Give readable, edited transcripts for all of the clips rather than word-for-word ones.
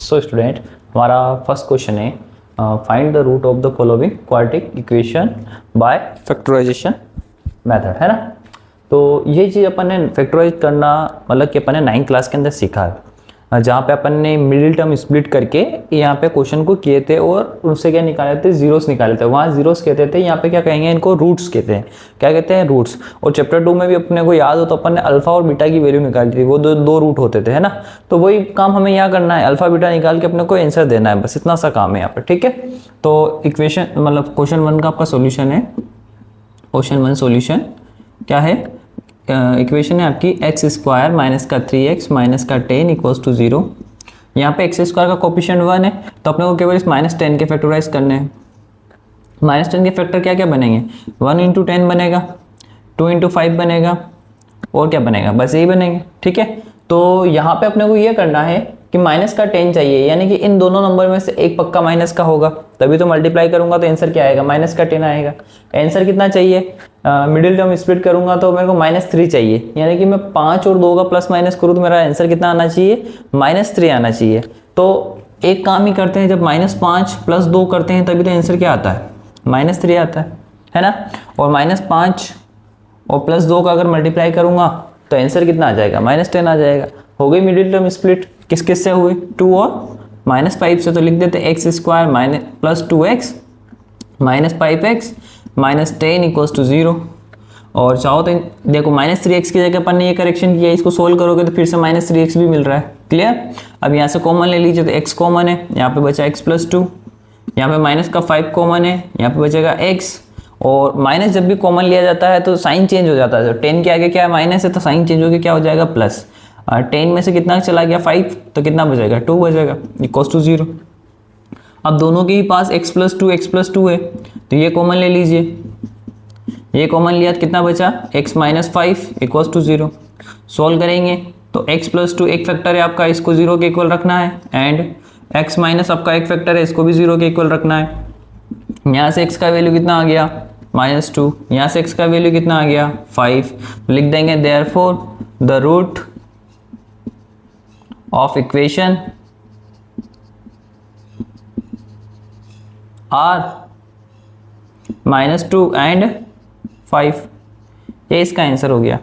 सो student, हमारा first question है find the root of the following quadratic equation by factorisation method, है ना। तो ये चीज़ अपन ने फैक्टराइज करना मतलब कि अपन ने 9th क्लास के अंदर सीखा है, जहाँ पे अपन ने मिडिल टर्म स्प्लिट करके यहाँ पे क्वेश्चन को किए थे और उनसे क्या निकाले थे, जीरोस निकाले थे। वहाँ जीरोस कहते थे, यहाँ पे क्या कहेंगे, इनको रूट्स कहते हैं। क्या कहते हैं? रूट्स। और चैप्टर 2 में भी अपने को याद हो तो अपन ने अल्फा और बीटा की वैल्यू निकाली थी, वो दो रूट होते थे, है ना। तो वही काम हमें यहाँ करना है, अल्फा बीटा निकाल के अपने को आंसर देना है, बस इतना सा काम है यहाँ पे, ठीक है। तो इक्वेशन मतलब क्वेश्चन 1 का आपका सोल्यूशन है, क्वेश्चन 1 सोल्यूशन क्या है, इक्वेशन है आपकी एक्स स्क्वायर माइनस का 3x माइनस का 10 इक्वल्स टू 0। यहाँ पे एक्स स्क्वायर का कोफिशिएंट 1 है, तो अपने को केवल इस -10 के फैक्टराइज करने हैं। -10 के फैक्टर क्या क्या बनेंगे, 1 इंटू 10 बनेगा, 2 इंटू 5 बनेगा, और क्या बनेगा, बस यही बनेंगे, ठीक है। तो यहाँ पे अपने को ये करना है कि माइनस का 10 चाहिए, यानी कि इन दोनों नंबर में से एक पक्का माइनस का होगा, तभी तो मल्टीप्लाई करूंगा तो आंसर क्या आएगा, माइनस का 10 आएगा। आंसर कितना चाहिए, मिडिल टर्म स्प्लिट करूंगा तो मेरे को -3 चाहिए, यानी कि मैं 5 और 2 का प्लस माइनस करूँ तो मेरा आंसर कितना आना चाहिए, -3 आना चाहिए। तो एक काम ही करते हैं, जब -5 + 2 करते हैं तभी तो आंसर क्या आता है, -3 आता है ना। और -5 और +2 का अगर मल्टीप्लाई करूंगा तो आंसर कितना आ जाएगा, -10 आ जाएगा। हो गई मिडिल टर्म स्प्लिट, किस किस से हुई, 2 और -5 से। तो लिख देते x square + 2x -5x -10 equals to 0। और चाहो तो देखो -3x की जगह अपन ने ये करेक्शन किया, इसको सोल्व करोगे तो फिर से -3x भी मिल रहा है, क्लियर। अब यहाँ से कॉमन ले लीजिए, तो x कॉमन है, यहाँ पे बचा x + 2, यहाँ पे -5 कॉमन है, यहाँ पे बचेगा x। और माइनस जब भी कॉमन लिया जाता है तो साइन चेंज हो जाता है, तो 10 के आगे क्या है, माइनस है, तो साइन चेंज होकर क्या हो जाएगा, प्लस। 10 में से कितना चला गया, 5, तो कितना बचेगा, 2 बचेगा, इक्वल्स टू 0। अब दोनों के ही पास x + 2 है, तो ये कॉमन ले लीजिए, ये कॉमन लिया तो कितना बचा, x - 5 इक्वल्स टू 0। सॉल्व करेंगे तो x + 2 एक फैक्टर है आपका, इसको 0 के इक्वल रखना है, एंड x माइनस आपका एक फैक्टर है, इसको भी 0 के इक्वल रखना है। यहाँ से x का वैल्यू कितना आ गया, -2, यहाँ से x का वैल्यू कितना आ गया, 5। लिख देंगे therefore the root of equation are -2 and 5, ये इसका आंसर हो गया।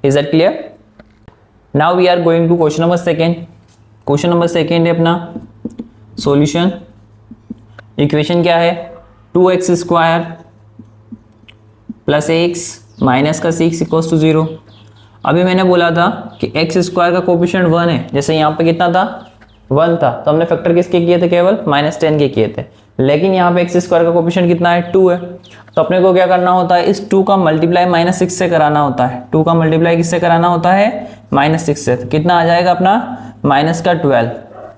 Is that clear? Now we are going to question number 2। Question number 2 है अपना सॉल्यूशन। इक्वेशन क्या है, 2x स्क्वायर + x माइनस का 6 इक्वल्स टू 0। अभी मैंने बोला था कि x स्क्वायर का कोफिशिएंट 1 है, जैसे यहाँ पे कितना था, 1 था, तो हमने फैक्टर किसके किए थे, केवल -10 के किए थे। लेकिन यहाँ पे x स्क्वायर का कोफिशिएंट कितना है, 2 है, तो अपने को क्या करना होता है, इस 2 का मल्टीप्लाई -6 से कराना होता है। 2 का मल्टीप्लाई किससे कराना होता है, -6 से। तो कितना आ जाएगा अपना, -12,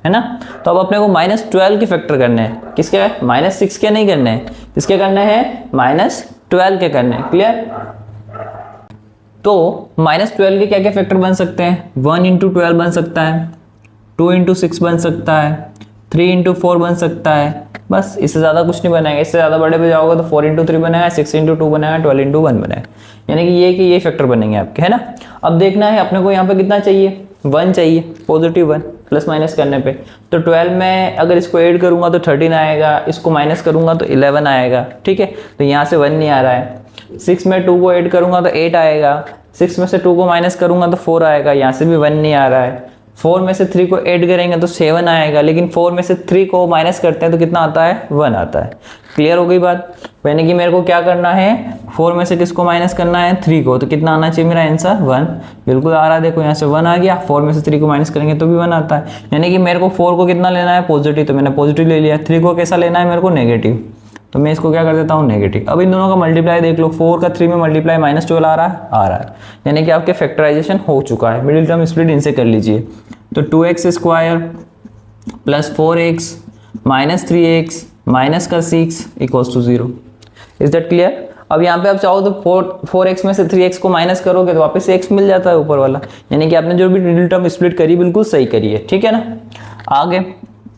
है ना। तो अब अपने को -12 के फैक्टर करने हैं, किसके, -6 के नहीं करने हैं, किसके करने हैं, -12 के करने हैं, क्लियर। तो -12 के क्या क्या फैक्टर बन सकते हैं, 1 × 12 बन सकता है, 2 × 6 बन सकता है, 3 × 4 बन सकता है, बस इससे ज़्यादा कुछ नहीं बनेगा। इससे ज़्यादा बड़े पे जाओगे तो 4 × 3 बनेगा, 6 × 2 बनेगा, 12 × 1 बनेगा, यानी कि ये फैक्टर बनेंगे आपके, है ना। अब देखना है अपने को यहाँ पे कितना चाहिए, 1 चाहिए, +1 प्लस माइनस करने पे। तो 12 में अगर इसको ऐड करूँगा तो 13 आएगा, इसको माइनस करूँगा तो 11 आएगा, ठीक है। तो यहाँ से 1 नहीं आ रहा है। 6 में 2 को ऐड करूँगा तो 8 आएगा, 6 में से 2 को माइनस करूँगा तो 4 आएगा, यहाँ से भी 1 नहीं आ रहा है। 4 में से 3 को ऐड करेंगे तो 7 आएगा, लेकिन 4 में से 3 को माइनस करते हैं तो कितना आता है, 1 आता है। क्लियर हो गई बात, यानी कि मेरे को क्या करना है, 4 में से किसको माइनस करना है, 3 को, तो कितना आना चाहिए मेरा आंसर, 1। बिल्कुल आ रहा है, देखो यहाँ से 1 आ गया, 4 में से 3 को माइनस करेंगे तो भी 1 आता है, यानी कि मेरे को 4 को कितना लेना है, पॉजिटिव, तो मैंने पॉजिटिव ले लिया। 3 को कैसा लेना है मेरे को, नेगेटिव, तो मैं इसको क्या कर देता हूँ, नेगेटिव। अब इन दोनों का मल्टीप्लाई देख लो, 4 का 3 में मल्टीप्लाई -12 आ रहा है, यानी कि आपके फैक्टराइजेशन हो चुका है। मिडिल टर्म स्प्लिट इनसे कर लीजिए, तो 2x square + 4x -3x minus का 6 equals to 0। Is that clear? अब यहाँ पे आप चाहो तो 4x में से 3x को माइनस करोगे तो वापस से x मिल जाता है ऊपर वाला, यानी कि आपने जो भी मिडिल टर्म स्प्लिट करी बिल्कुल सही करी है, ठीक है ना। आगे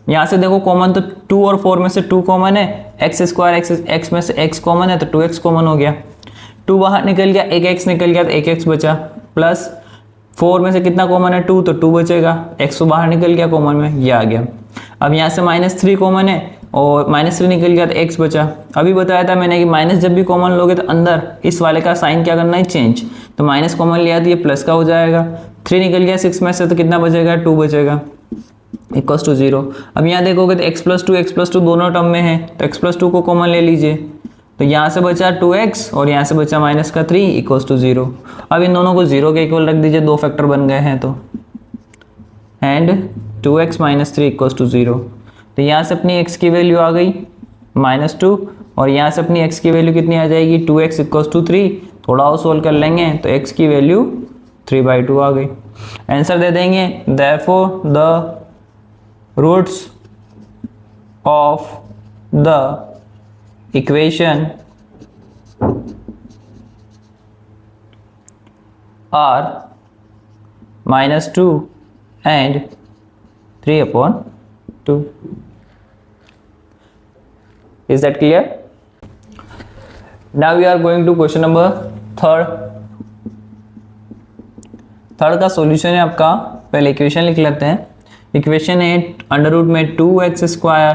यहाँ से देखो कॉमन, तो 2 और 4 में से 2 कॉमन है, x स्क्वायर x में से x कॉमन है, तो 2x कॉमन हो गया। 2 बाहर निकल गया, एक x निकल गया, तो एक x बचा, प्लस 4 में से कितना कॉमन है 2, तो 2 बचेगा, x तो बाहर निकल गया कॉमन में, ये आ गया। अब यहाँ से -3 कॉमन है और -3 निकल गया तो x बचा। अभी बताया था मैंने कि माइनस जब भी कॉमन लोगे तो अंदर इस वाले का साइन क्या करना है, चेंज। तो माइनस कॉमन लिया तो ये प्लस का हो जाएगा। 3 निकल गया 6 में से तो कितना बचेगा, 2 बचेगा, इक्वल्स टू 0। अब यहाँ देखोगे तो x+2 दोनों टर्म में है, तो x+2 को कॉमन ले लीजिए। तो यहाँ से बचा 2x और यहाँ से बचा -3 इक्वल्स टू 0। अब इन दोनों को 0 के इक्वल रख दीजिए, दो फैक्टर बन गए हैं तो, एंड 2x - 3 इक्वल्स टू 0। तो यहाँ से अपनी x की वैल्यू आ गई -2 और यहाँ से अपनी x की वैल्यू कितनी आ जाएगी, 2x इक्वल्स टू 3। थोड़ा और सोल्व कर लेंगे तो x की वैल्यू 3/2 आ गई। आंसर दे देंगे, therefore the roots of the equation are -2 and 3/2. Is that clear? Now we are going to question number 3rd. Third का सॉल्यूशन है आपका, पहले इक्वेशन लिख लेते हैं। इक्वेशन है अंडर रूट में 2x²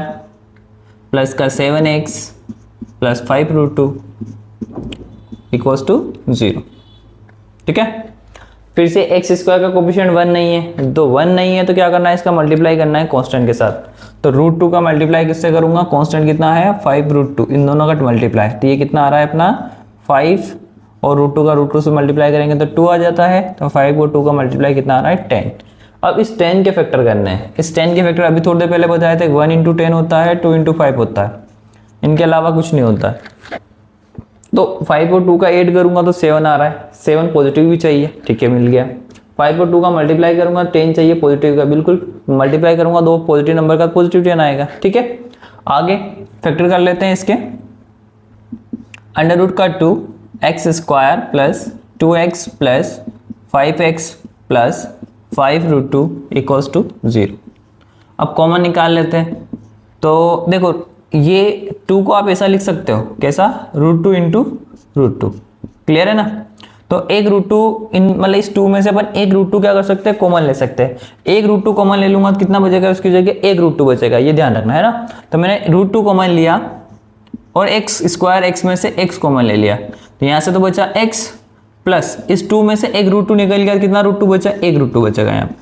प्लस का 7x प्लस 5√2 इक्वल्स टू 0। ठीक है, फिर से x² का कोफिशिएंट 1 नहीं है, तो 1 नहीं है तो क्या करना है, इसका मल्टीप्लाई करना है कांस्टेंट के साथ। तो √2 का मल्टीप्लाई किससे करूंगा, कांस्टेंट कितना है 5√2, इन दोनों का मल्टीप्लाई। तो ये कितना आ रहा है अपना 5 और √2 का √2 से मल्टीप्लाई करेंगे तो 2 आ जाता है। तो 5 और 2 का मल्टीप्लाई कितना आ रहा है 10। अब इस 10 के फैक्टर करने हैं। इस 10 के फैक्टर अभी थोड़ी देर पहले बताए थे, 1 × 10 होता है, 2 × 5 होता है, इनके अलावा कुछ नहीं होता है। तो 5 और 2 का 8 करूंगा तो 7 आ रहा है, 7 पॉजिटिव भी चाहिए, ठीक है मिल गया। 5 और 2 का मल्टीप्लाई करूंगा 10 चाहिए पॉजिटिव का, बिल्कुल मल्टीप्लाई करूंगा दो पॉजिटिव नंबर का, पॉजिटिव 10 आएगा। ठीक है, आगे फैक्टर कर लेते हैं इसके। अंडर रूट का 2x² plus 2x plus 5x plus 5√2 equals to 0। अब कॉमन निकाल लेते हैं। तो देखो ये 2 को आप ऐसा लिख सकते हो, कैसा, √2 × √2। क्लियर है ना। तो एक √2 इन मतलब इस 2 में से अपन एक √2 क्या कर सकते हैं, कॉमन ले सकते हैं। एक √2 कॉमन ले लूंगा तो कितना बचेगा, उसकी जगह एक √2 बचेगा, ये ध्यान रखना है ना। तो मैंने √2 कॉमन लिया और x² x में से x कॉमन ले लिया, तो यहाँ से तो बचा x प्लस इस 2 में से एक √2 निकल गया, कितना √2 बचा, एक √2 बचेगा यहाँ पे।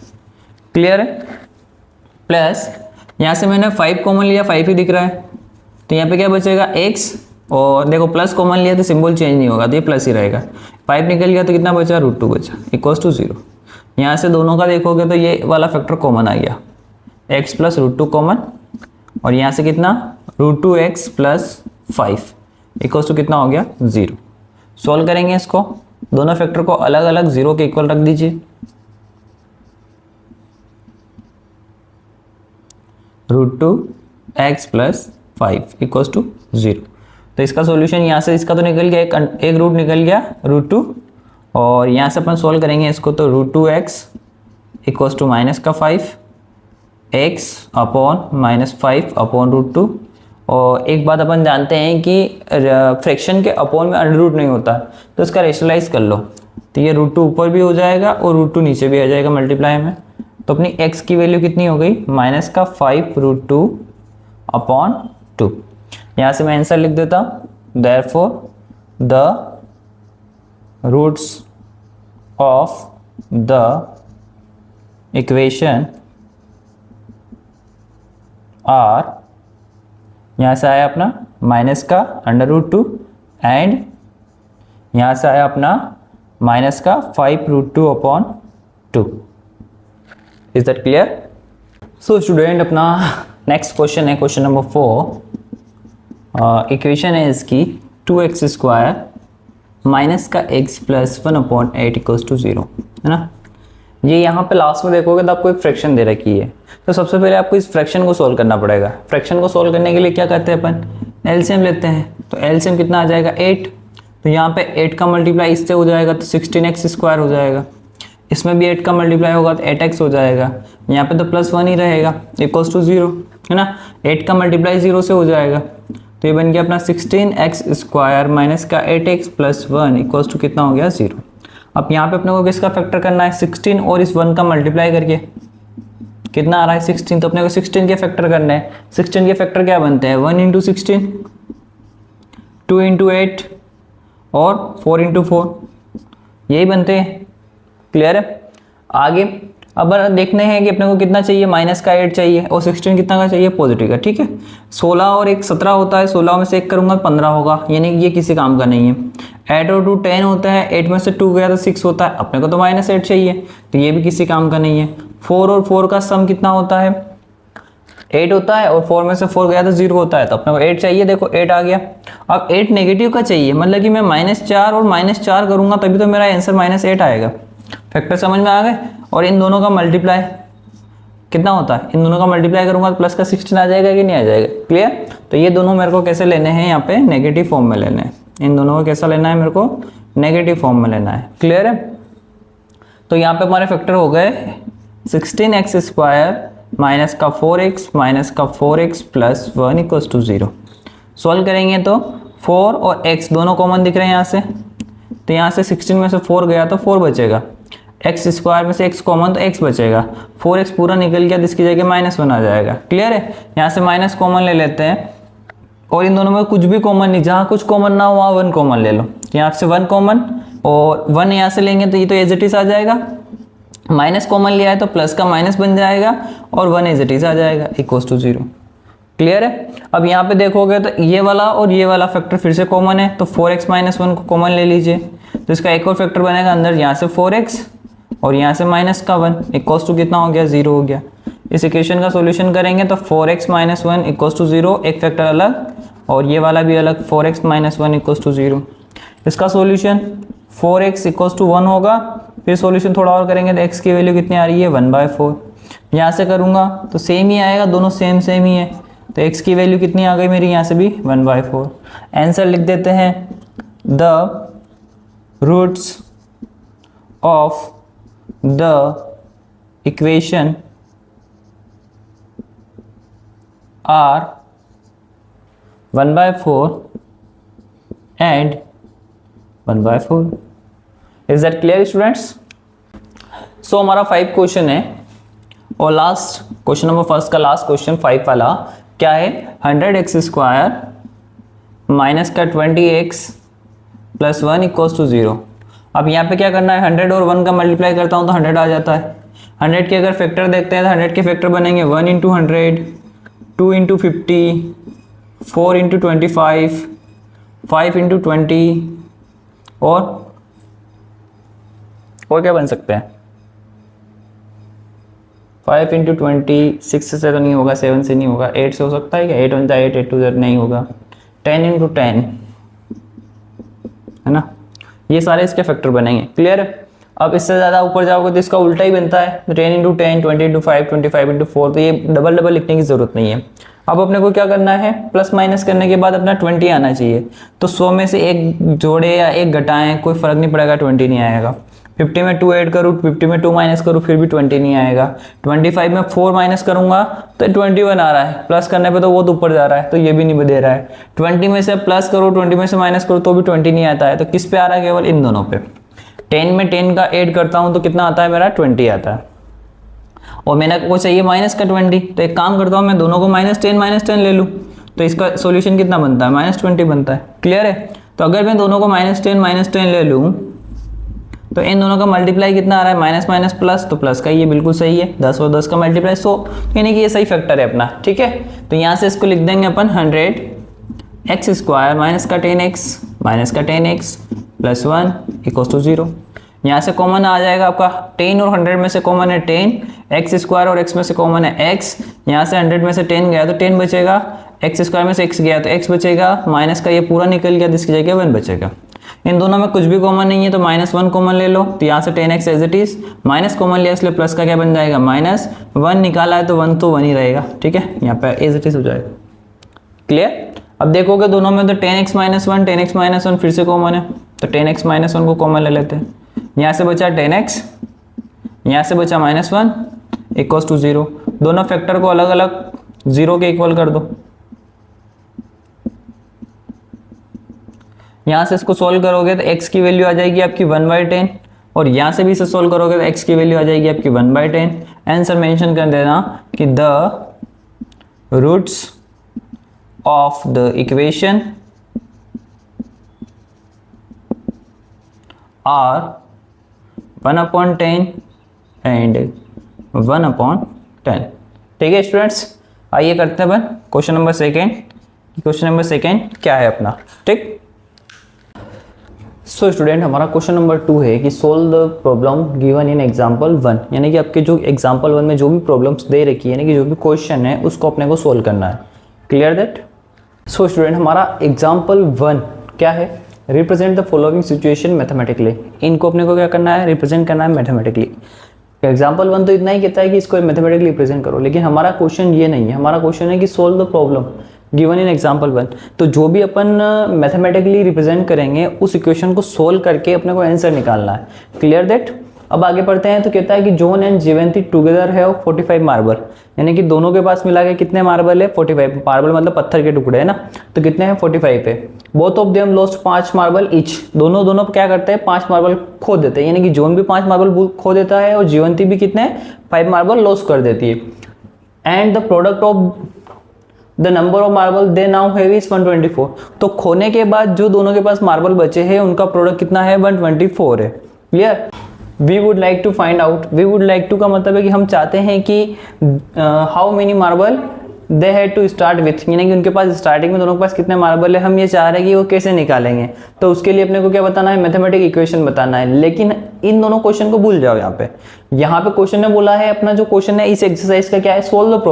क्लियर है। प्लस यहाँ से मैंने 5 कॉमन लिया, 5 ही दिख रहा है, तो यहाँ पे क्या बचेगा x, और देखो प्लस कॉमन लिया तो सिंबल चेंज नहीं होगा, तो ये प्लस ही रहेगा। 5 निकल गया तो कितना बचा, √2 बचा, इक्वल्स टू 0। यहाँ से दोनों का देखोगे तो ये वाला फैक्टर कॉमन आ गया, x प्लस √2 कॉमन, और यहाँ से कितना √2x प्लस 5 इक्वल्स टू कितना हो गया 0। सॉल्व करेंगे इसको, दोनों फैक्टर को अलग अलग 0 के इक्वल रख दीजिए। √2x plus 5 equals to 0। तो इसका सॉल्यूशन यहाँ से, इसका तो निकल गया, एक रूट निकल गया √2, और यहाँ से अपन सॉल्व करेंगे इसको, तो √2x equals to -5 x upon -5/√2। और एक बात अपन जानते हैं कि फ्रैक्शन के अपॉन में अंडर रूट नहीं होता, तो इसका रेशनलाइज कर लो, तो ये √2 ऊपर भी हो जाएगा और √2 नीचे भी आ जाएगा मल्टीप्लाई में। तो अपनी x की वैल्यू कितनी हो गई, -5√2/2। यहाँ से मैं आंसर लिख देता हूँ, therefore the roots of the equation are, यहाँ से आया अपना माइनस का √2 एंड यहाँ से आया अपना माइनस का 5√2/2। Is that clear. So student, अपना नेक्स्ट क्वेश्चन है क्वेश्चन नंबर 4। इक्वेशन है इसकी 2x² माइनस का x प्लस 1/8 इक्वल्स टू 0, है ना। ये यहाँ पे लास्ट में देखोगे तो आपको एक फ्रैक्शन दे रखी है, तो सबसे पहले आपको इस फ्रैक्शन को सोल्व करना पड़ेगा। फ्रैक्शन को सोल्व करने के लिए क्या करते हैं अपन, एलसीएम लेते हैं। तो एलसीएम कितना आ जाएगा 8, तो यहाँ पे 8 का मल्टीप्लाई इससे हो जाएगा तो 16x² हो जाएगा, इसमें भी 8 का मल्टीप्लाई होगा तो 8x हो जाएगा, यहाँ पे तो +1 ही रहेगा, इक्वल्स टू 0, है ना। 8 का मल्टीप्लाई 0 से हो जाएगा, तो ये बन गया अपना 16x² माइनस का 8x प्लस 1 इक्वल्स टू कितना हो गया 0। अब यहाँ पे अपने को किसका फैक्टर करना है, 16 और इस 1 का मल्टीप्लाई करके कितना आ रहा है 16, तो अपने को 16 के फैक्टर करना है। 16 के फैक्टर क्या बनते हैं, 1 इंटू 16, 2 इंटू 8 और 4 इंटू 4, यही बनते हैं। क्लियर है। आगे अब देखने हैं कि अपने को कितना चाहिए, माइनस का 8 चाहिए और 16 कितना का चाहिए, पॉजिटिव का। ठीक है, 16 और 1 17 होता है, 16 में से 1 करूंगा 15 होगा, यानी कि ये किसी काम का नहीं है। 8 और 2 10 होता है, 8 में से 2 गया तो 6 होता है, अपने को तो -8 चाहिए, तो ये भी किसी काम का नहीं है। 4 और 4 का सम कितना होता है, 8 होता है, और 4 में से 4 गया तो 0 होता है, तो अपने को 8 चाहिए। देखो 8 आ गया। अब 8 नेगेटिव का चाहिए, मतलब कि मैं -4 और -4 करूंगा तभी तो मेरा आंसर -8 आएगा। फैक्टर समझ में आ गए। और इन दोनों का मल्टीप्लाई कितना होता है, इन दोनों का मल्टीप्लाई करूंगा तो प्लस का 16 आ जाएगा कि नहीं आ जाएगा। क्लियर। तो ये दोनों मेरे को कैसे लेने हैं, यहाँ पे नेगेटिव फॉर्म में लेने हैं। इन दोनों को कैसा लेना है, मेरे को नेगेटिव फॉर्म में लेना है। क्लियर है। तो यहाँ पे हमारे फैक्टर हो गए 16x² माइनस का 4x माइनस का 4x plus 1 equals to 0। Solve करेंगे तो 4 और x दोनों कॉमन दिख रहे हैं यहाँ से, तो यहाँ से 16 में से 4 गया तो 4 बचेगा, x² में से x कॉमन तो x बचेगा, 4x पूरा निकल गया, जिसकी जगह -1 आ जाएगा। क्लियर है। यहाँ से माइनस कॉमन ले लेते हैं, और इन दोनों में कुछ भी कॉमन नहीं, जहाँ कुछ कॉमन ना हो वहाँ 1 कॉमन ले लो। यहाँ से 1 कॉमन और 1 यहाँ से लेंगे तो ये तो एज इट इज आ जाएगा, माइनस कॉमन लिया है तो प्लस का माइनस बन जाएगा और 1 एज इट इज आ जाएगा इक्वल्स टू 0। क्लियर है। अब यहाँ पे देखोगे तो ये वाला और ये वाला फैक्टर फिर से कॉमन है, तो 4x - 1 को कॉमन ले लीजिए, तो इसका एक और फैक्टर बनेगा अंदर, यहाँ से 4x और यहाँ से -1 इक्वल्स टू कितना हो गया, 0 हो गया। इस इक्वेशन का सॉल्यूशन करेंगे तो 4x - 1 इक्वल्स टू 0, एक फैक्टर अलग और ये वाला भी अलग, 4x - 1 इक्वल्स टू 0। इसका सॉल्यूशन 4x इक्वल्स टू 1 होगा। फिर सॉल्यूशन थोड़ा और करेंगे तो x की वैल्यू कितनी आ रही है, 1/4। यहाँ से करूँगा तो सेम ही आएगा, दोनों सेम ही है, तो x की वैल्यू कितनी आ गई मेरी, यहाँ से भी 1/4। आंसर लिख देते हैं, the roots of the equation are 1/4 and 1/4। Is that clear students. So हमारा 5 क्वेश्चन है, और लास्ट क्वेश्चन नंबर फर्स्ट का लास्ट क्वेश्चन 5 वाला क्या है, 100x² माइनस का 20x प्लस 1 इक्वल्स टू 0। अब यहाँ पे क्या करना है, 100 और 1 का मल्टीप्लाई करता हूँ तो 100 आ जाता है। 100 के अगर फैक्टर देखते हैं तो 100 के फैक्टर बनेंगे 1 इंटू 100, 2 इंटू 50, 4 इंटू 25, 5 इंटू 20 और क्या बन सकते हैं, 5 इंटू 20, 6 से तो नहीं होगा, 7 से नहीं होगा, 8 से हो सकता है क्या, 8 1 8, 8 2 नहीं होगा, 10 इंटू 10 है ना, ये सारे इसके फैक्टर बनेंगे। क्लियर है। अब इससे ज़्यादा ऊपर जाओगे तो इसका उल्टा ही बनता है, तो 10 इंटू 10, 20 इंटू 5, 25 इंटू 4, तो ये डबल लिखने की ज़रूरत नहीं है। अब अपने को क्या करना है, प्लस माइनस करने के बाद अपना 20 आना चाहिए, तो 100 में से एक जोड़े या एक घटाएं कोई फ़र्क नहीं पड़ेगा, 20 नहीं आएगा। 50 में 2 ऐड करूँ, 50 में 2 माइनस करूँ, फिर भी 20 नहीं आएगा। 25 में 4 माइनस करूँगा तो 21 आ रहा है, प्लस करने पे तो वो तो ऊपर जा रहा है, तो ये भी नहीं दे रहा है। 20 में से प्लस करो, 20 में से माइनस करो तो भी 20 नहीं आता है, तो किस पे आ रहा है, केवल इन दोनों पे। 10 में 10 का ऐड करता हूँ तो कितना आता है मेरा, 20 आता है, और मैंने को चाहिए माइनस का 20, तो एक काम करता हूँ मैं दोनों को -10 ले लूँ, तो इसका सॉल्यूशन कितना बनता है, -20 बनता है। क्लियर है। तो अगर मैं दोनों को -10 ले लूँ तो इन दोनों का मल्टीप्लाई कितना आ रहा है, माइनस माइनस प्लस, तो प्लस का ये बिल्कुल सही है, 10 और 10 का मल्टीप्लाई 100, यानी कि ये सही फैक्टर है अपना। ठीक है। तो यहाँ से इसको लिख देंगे अपन 100x² माइनस का 10x प्लस 1 इक्वल्स टू 0। यहाँ से कॉमन आ जाएगा आपका 10 और 100 में से कॉमन है 10, x² और x में से कॉमन है x, यहाँ से 100 में से 10 गया तो 10 बचेगा, x² में से x गया तो x बचेगा, माइनस का ये पूरा निकल गया जिसकी जगह 1 बचेगा। इन दोनों में कुछ भी कॉमन नहीं है तो -1 कॉमन ले लो, तो यहाँ से 10x as it is, minus common लिया इसलिए प्लस का क्या बन जाएगा, -1 निकाला है तो 1 तो 1 ही रहेगा। ठीक है, यहाँ पे एज इट इज हो जाएगा। क्लियर। अब देखोगे दोनों में तो 10x - 1 फिर से कॉमन है, तो 10x - 1 को कॉमन ले लेते हैं। यहाँ से बचा 10x, यहाँ से बचा -1 इक्वल्स टू 0। दोनों फैक्टर को अलग अलग 0 के इक्वल कर दो। यहाँ से इसको सॉल्व करोगे तो x की वैल्यू आ जाएगी आपकी 1/10, और यहाँ से भी इसे सोल्व करोगे तो x की वैल्यू आ जाएगी आपकी 1/10। आंसर मेंशन कर देना कि the roots of the equation are 1/10 and 1/10। ठीक है स्टूडेंट्स, आइए करते हैं अपन question number second. Question number second क्या है अपना, ठीक। सो स्टूडेंट, हमारा क्वेश्चन नंबर 2 है कि solve the problem given in example 1, यानी कि आपके जो एग्जांपल 1 में जो भी प्रॉब्लम्स दे रखी है, यानी कि जो भी क्वेश्चन है उसको अपने को सोल्व करना है। Clear that? सो स्टूडेंट, हमारा एग्जांपल 1 क्या है? Represent the following situation mathematically. इनको अपने को क्या करना है? रिप्रेजेंट करना है मैथमेटिकली। एग्जाम्पल 1 तो इतना ही कहता है कि इसको मैथमेटिकली रिप्रेजेंट करो, लेकिन हमारा क्वेश्चन ये नहीं है। हमारा क्वेश्चन है कि solve the problem given in example 1। तो जो भी अपन मैथमेटिकली रिप्रेजेंट करेंगे उस इक्वेशन को सोल्व करके अपने को आंसर निकालना है। Clear that? अब आगे पढ़ते हैं। तो कहता है कि जॉन एंड जीवंती टुगेदर है 45 मार्बल, यानी कि दोनों के पास मिला के कितने मार्बल है? 45 मार्बल, मतलब पत्थर के टुकड़े है ना, तो कितने हैं? 45 है। Both of them lost 5 marble each. दोनों क्या करते हैं? 5 मार्बल खो देते हैं, यानी कि जॉन भी 5 मार्बल खो देता है और जीवंती भी कितने? 5 मार्बल लॉस कर देती है। And the product of the number of marble they now have is 124। तो खोने के बाद जो दोनों के पास मार्बल बचे हैं उनका प्रोडक्ट कितना है? 124 है। Clear? We would like to find out. We would like to का मतलब है कि हम चाहते हैं कि how many marble they had to start with, यानी कि उनके पास स्टार्टिंग में दोनों के पास कितने मार्बल है, हम ये चाह रहे हैं कि वो कैसे निकालेंगे। तो उसके लिए अपने को क्या बताना है? मैथमेटिक इक्वेशन बताना है। लेकिन इन दोनों क्वेश्चन को भूल जाओ। यहाँ पे क्वेश्चन ने बोला है, अपना जो क्वेश्चन है इस एक्सरसाइज का क्या है? सोल्व द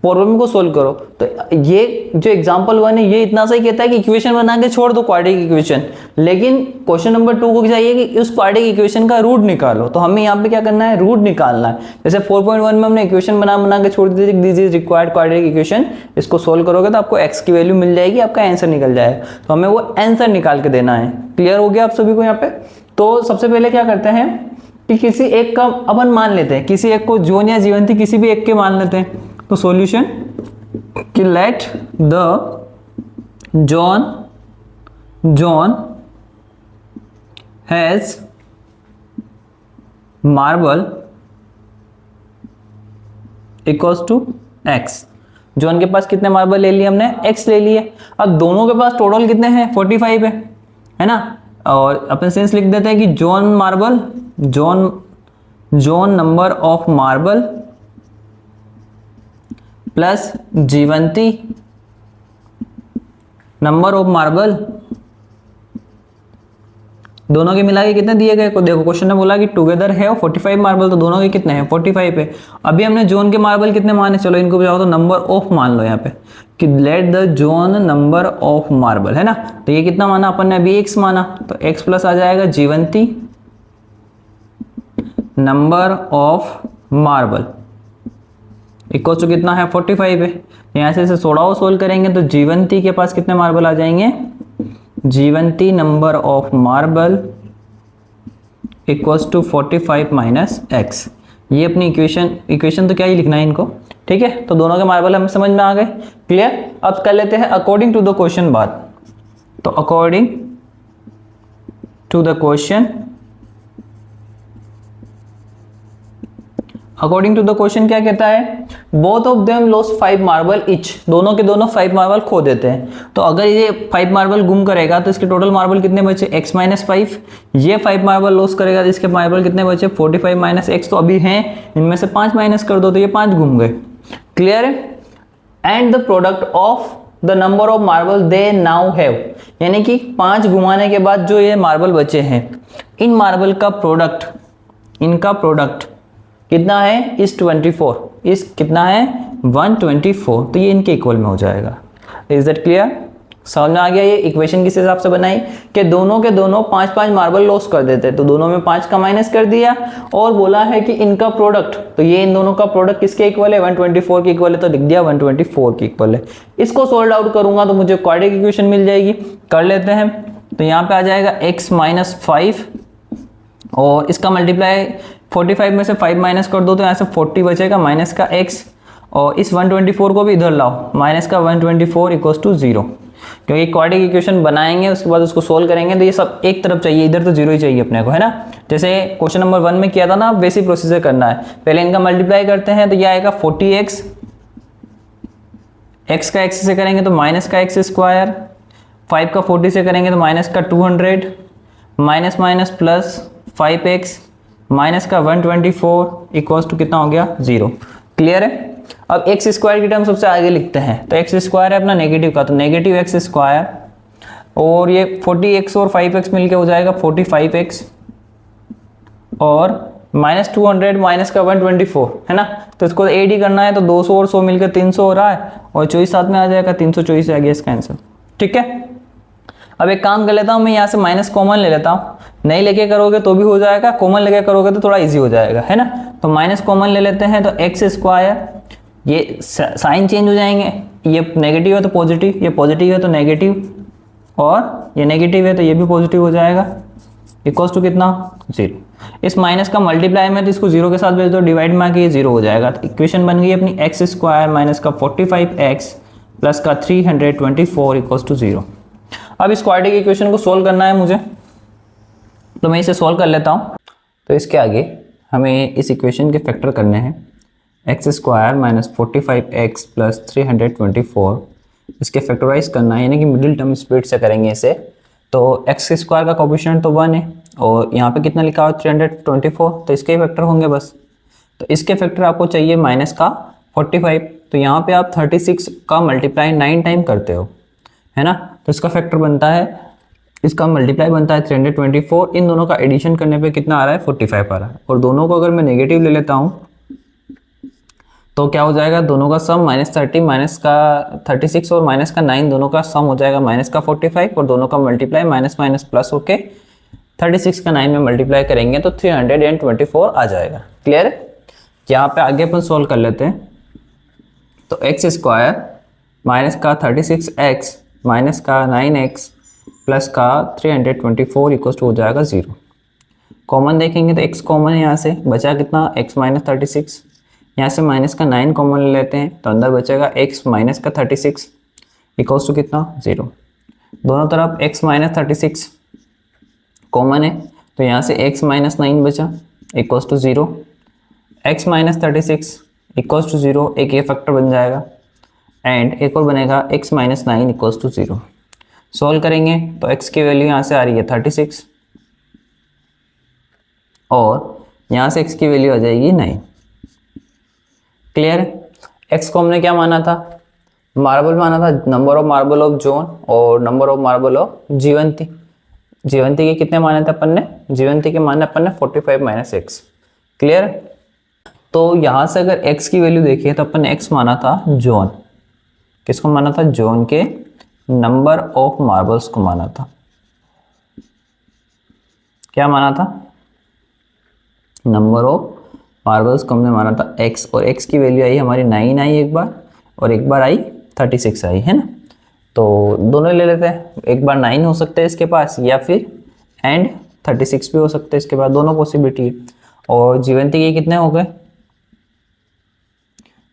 प्रॉब्लम को सोल्व करो। तो ये जो एग्जांपल 1 है ये इतना सा ही कहता है कि इक्वेशन बना के छोड़ दो क्वाड्रेटिक इक्वेशन, लेकिन क्वेश्चन नंबर 2 को चाहिए कि उस क्वाड्रेटिक इक्वेशन का रूट निकालो। तो हमें यहाँ पे क्या करना है? रूट निकालना है। जैसे 4.1 में हमने इक्वेशन बना के छोड़ दी थी, this is required quadratic equation. इसको सोल्व करोगे तो आपको x की वैल्यू मिल जाएगी, आपका आंसर निकल जाएगा। तो हमें वो आंसर निकाल के देना है। क्लियर हो गया आप सभी को यहाँ पे? तो सबसे पहले क्या करते हैं कि किसी एक का अपन मान लेते हैं, किसी एक को जॉन या जीवंती किसी भी एक के मान लेते हैं। तो सॉल्यूशन कि let the John has marble equals to x। John के पास कितने मार्बल ले लिए हमने? x ले लिए। अब दोनों के पास टोटल कितने हैं? 45 है ना। और अपन सेंस लिख देते हैं कि John number of marble plus Jivanti number of marble, दोनों के मिला के कितने दिए गए? को देखो क्वेश्चन ने बोला कि टुगेदर है 45 मार्बल, तो दोनों के कितने हैं? 45 है। अभी हमने जॉन के मार्बल कितने माने? चलो इनको जाओ तो नंबर ऑफ मान लो यहाँ पे कि let the John number of marble, है ना। तो ये कितना माना अपन ने? अभी x माना, तो x प्लस आ जाएगा given the number of marble equal to कितना है? 45 है। यहाँ से इसे सोल्व करेंगे तो जीवंती के पास कितने मार्बल आ जाएंगे? Given the number of marble equals to 45 minus x। ये अपनी इक्वेशन तो क्या ही लिखना है इनको, ठीक है। तो दोनों के मार्बल हमें समझ में आ गए। क्लियर? अब कर लेते हैं अकॉर्डिंग टू द क्वेश्चन बात। तो अकॉर्डिंग टू द क्वेश्चन क्या कहता है? Both of them lost 5 marble each. दोनों के दोनों 5 मार्बल खो देते हैं। तो अगर ये 5 मार्बल गुम करेगा तो इसके टोटल मार्बल कितने बचे? x minus 5। ये 5 मार्बल लॉस करेगा तो इसके मार्बल कितने बचे? 45 माइनस x। तो अभी हैं इनमें से 5 माइनस कर दो तो ये 5 घूम गए। क्लियर है? And the product of the number of marble they now have, यानी कि 5 घुमाने के बाद जो ये मार्बल बचे हैं, इन मार्बल का प्रोडक्ट, इनका प्रोडक्ट कितना है? इस 24, इस कितना है? 124। तो ये इनके इक्वल में हो जाएगा। Is that clear? समझ में आ गया? ये इक्वेशन किस हिसाब से बनाई कि दोनों के दोनों 5-5 मार्बल लॉस कर देते, तो दोनों में 5 का माइनस कर दिया और बोला है कि इनका प्रोडक्ट, तो ये इन दोनों का प्रोडक्ट किसके इक्वल है? 124 के इक्वल है, तो लिख दिया 124 के इक्वल है। इसको सोल्व आउट करूंगा तो मुझे क्वाड्रेटिक इक्वेशन मिल जाएगी। कर लेते हैं। तो यहाँ पे आ जाएगा x माइनस 5 और इसका मल्टीप्लाई 45 में से 5 माइनस कर दो तो यहाँ से 40 बचेगा माइनस का x, और इस 124 को भी इधर लाओ, माइनस का 124 इक्वल्स टू 0, क्योंकि क्वाड्रेटिक इक्वेशन बनाएंगे उसके बाद उसको सोल्व करेंगे तो ये सब एक तरफ चाहिए, इधर तो जीरो ही चाहिए अपने को, है ना। जैसे क्वेश्चन नंबर 1 में किया था ना, वैसी प्रोसीजर करना है। पहले इनका मल्टीप्लाई करते हैं तो ये आएगा 40x, x का x से करेंगे तो माइनस का x स्क्वायर, 5 का 40 से करेंगे तो माइनस का 200, minus minus plus 5x minus का 124 इक्वल्स टू कितना हो गया 0। क्लियर है। अब एक्स स्क्वायर की टर्म सबसे आगे लिखते हैं, तो एक्स स्क्वायर है अपना नेगेटिव का, तो नेगेटिव एक्स स्क्वायर, और ये 40x और 5x मिलके हो जाएगा 45x, और माइनस 200 माइनस का 124, है ना। तो इसको एड ही करना है, तो 200 और 100 मिलकर 300 हो रहा है, और 24 साथ में आ जाएगा 324 आ गया इसका आंसर। ठीक है। अब एक काम कर लेता हूँ, मैं यहाँ से माइनस कॉमन ले लेता हूँ, नहीं लेके करोगे तो भी हो जाएगा, कॉमन लेके करोगे तो थोड़ा इजी हो जाएगा, है ना। तो माइनस कॉमन ले लेते हैं, तो एक्स स्क्वायर, ये साइन चेंज हो जाएंगे, ये नेगेटिव है तो पॉजिटिव, ये पॉजिटिव है तो नेगेटिव, और ये नेगेटिव है तो ये भी पॉजिटिव हो जाएगा, इक्वल्स टू कितना 0। इस माइनस का मल्टीप्लाई में तो इसको 0 के साथ भेज दो, डिवाइड में आके ये 0 हो जाएगा। तो इक्वेशन बन गई अपनी एक्स स्क्वायर माइनस का 45x प्लस का 324 इक्वल्स टू 0। अब इस क्वाड्रेटिक इक्वेशन को सोल्व करना है मुझे, तो मैं इसे सोल्व कर लेता हूँ। तो इसके आगे हमें इस इक्वेशन के फैक्टर करने हैं, x square minus 45x plus 324, इसके फैक्टराइज करना है, यानी कि मिडिल टर्म स्प्लिट से करेंगे इसे। तो एक्स स्क्वायर का कोफिशिएंट तो 1 है, और यहाँ पे कितना लिखा हो 324, तो इसके फैक्टर होंगे बस। तो इसके फैक्टर आपको चाहिए माइनस का 45, तो यहाँ पे आप 36 का मल्टीप्लाई 9 टाइम करते हो, है ना। तो इसका फैक्टर बनता है, इसका मल्टीप्लाई बनता है 324, इन दोनों का एडिशन करने पे कितना आ रहा है 45 आ रहा है, और दोनों को अगर मैं नेगेटिव ले लेता हूँ तो क्या हो जाएगा, दोनों का सम माइनस 30 माइनस का 36 और माइनस का 9 दोनों का सम हो जाएगा माइनस का 45, और दोनों का मल्टीप्लाई माइनस माइनस प्लस होके 36 का 9 में मल्टीप्लाई करेंगे तो 324 आ जाएगा। क्लियर है। यहाँ पे आगे अपन सोल्व कर लेते हैं, तो एक्स स्क्वायर माइनस का 36x माइनस का 9x प्लस का 324 इक्वल टू हो जाएगा 0। कॉमन देखेंगे तो x कॉमन है, यहाँ से बचा कितना x माइनस 36, यहाँ से माइनस का 9 कॉमन ले लेते हैं, तो अंदर बचेगा x माइनस का 36 इक्वल्स टू कितना 0। दोनों तरफ x माइनस 36 कॉमन है, तो यहाँ से x माइनस 9 बचा equals to 0, x minus 36 equals to 0, एक ये फैक्टर बन जाएगा, एंड एक और बनेगा x minus 9 equals to 0। Solve करेंगे तो x की वैल्यू यहाँ से आ रही है 36, और यहाँ से x की वैल्यू आ जाएगी 9। क्लियर है। x को हमने क्या माना था, मार्बल माना था, number of marble of zone और नंबर ऑफ मार्बल ऑफ जीवंती। जीवंती के कितने माने थे अपन ने, जीवंती के माने अपन ने 45 माइनस एक्स। क्लियर। तो यहाँ से अगर x की वैल्यू देखिए तो अपन ने x माना था जोन, किसको माना था, जोन के नंबर ऑफ मार्बल्स को माना था। क्या माना था, नंबर ऑफ मार्बल्स को हमने माना था x, और x की वैल्यू आई हमारी 9 आई एक बार, और एक बार आई 36 आई, है ना। तो दोनों ले लेते हैं, एक बार 9 हो सकते हैं इसके पास, या फिर एंड 36 भी हो सकते हैं इसके पास, दोनों पॉसिबिलिटी है। और जीवंती के कितने हो गए,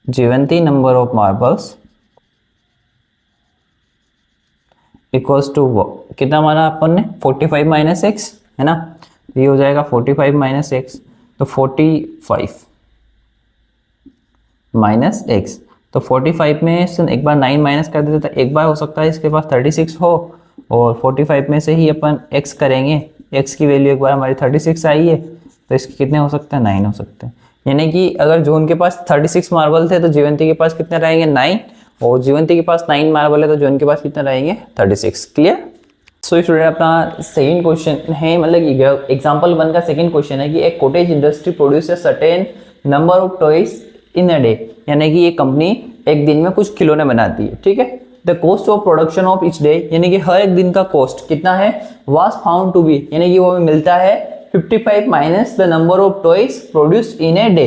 given the number of marbles equals to कितना माना अपन ने 45 माइनस एक्स, है ना। ये हो जाएगा 45 माइनस एक्स, तो 45 माइनस एक्स, तो 45 में से एक बार 9 माइनस कर देते, तो एक बार हो सकता है इसके पास 36 हो, और 45 में से ही अपन x करेंगे, x की वैल्यू एक बार हमारी 36 आई है, तो इसके कितने हो सकते हैं 9 हो सकते हैं। यानी कि अगर जोन के पास 36 मार्बल थे तो जीवंती के पास कितने रहेंगे 9, और जीवंती के पास 9 मार्बल है तो जोन के पास कितने रहेंगे 36। क्लियर। सो स्टूडेंट अपना सेकंड क्वेश्चन है, मतलब एग्जांपल 1 का सेकंड क्वेश्चन है कि एक cottage industry produces certain number of toys in a day, यानी कि ये कंपनी एक दिन में कुछ खिलौने बनाती है, ठीक है। The cost of production of each day, यानी कि हर एक दिन का कॉस्ट कितना है, वाज फाउंड टू बी, यानी कि वो हमें मिलता है 55 minus the number of toys produced in a day,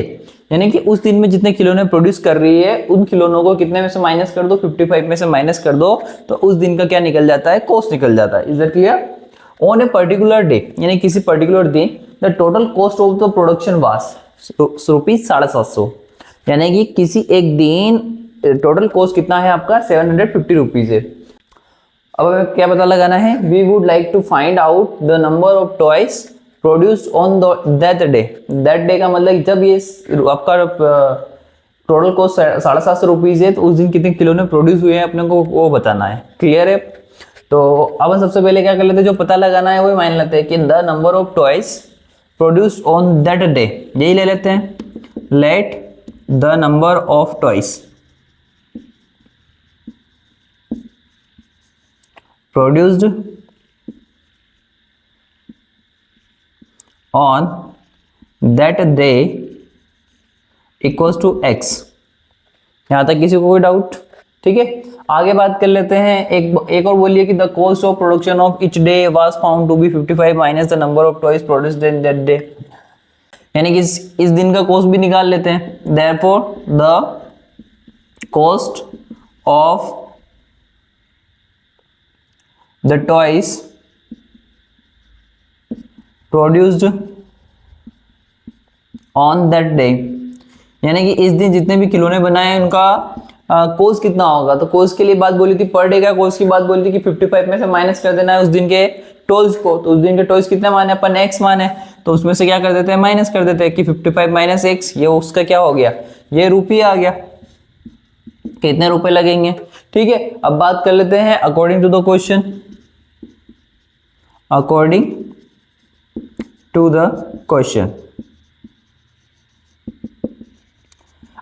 यानी कि उस दिन में जितने खिलौने प्रोड्यूस कर रही है उन खिलौनों को कितने में से माइनस कर दो, 55 में से माइनस कर दो, तो उस दिन का क्या निकल जाता है, कॉस्ट निकल जाता है। Is that clear. On a particular day, यानी किसी पर्टिकुलर दिन the total cost of the production was rupees 750, यानी कि किसी एक दिन टोटल कॉस्ट कितना है आपका 750 रुपीज है। अब हमें क्या पता लगाना है, we would like to find out the number of toys produced on that day. That day का मतलब जब ये आपका टोटल कॉस्ट 750 रुपीज है, तो उस दिन कितने खिलौने प्रोड्यूस हुए हैं अपने को वो बताना है। क्लियर है? तो अब हम सबसे पहले क्या कर लेते हैं, जो पता लगाना है वो मान लेते हैं कि the number of toys produced on that day, यही ले लेते हैं। Let the number of toys produced on that day equals to x। यहां तक किसी को कोई डाउट? ठीक है, आगे बात कर लेते हैं। एक और बोलिए कि the cost of production of each day was found to be 55 minus the number of toys produced in that day. यानी कि इस दिन का कॉस्ट भी निकाल लेते हैं। Therefore the cost of the toys produced on that day, यानी कि इस दिन जितने भी खिलौने बनाए हैं उनका कोस्ट कितना होगा। तो कोस्ट के लिए बात बोली थी, पर डे का कोस्ट की बात बोली थी कि 55 में से माइनस कर देना है उस दिन के टॉयज को। तो उस दिन के टॉयज कितने माने अपन, x माने, तो उसमें से क्या कर देते हैं, माइनस कर देते हैं कि 55 माइनस x, ये उसका क्या हो गया, ये रुपये आ गया। कितने रुपए लगेंगे? ठीक है, अब बात कर लेते हैं according to the question. According to the question,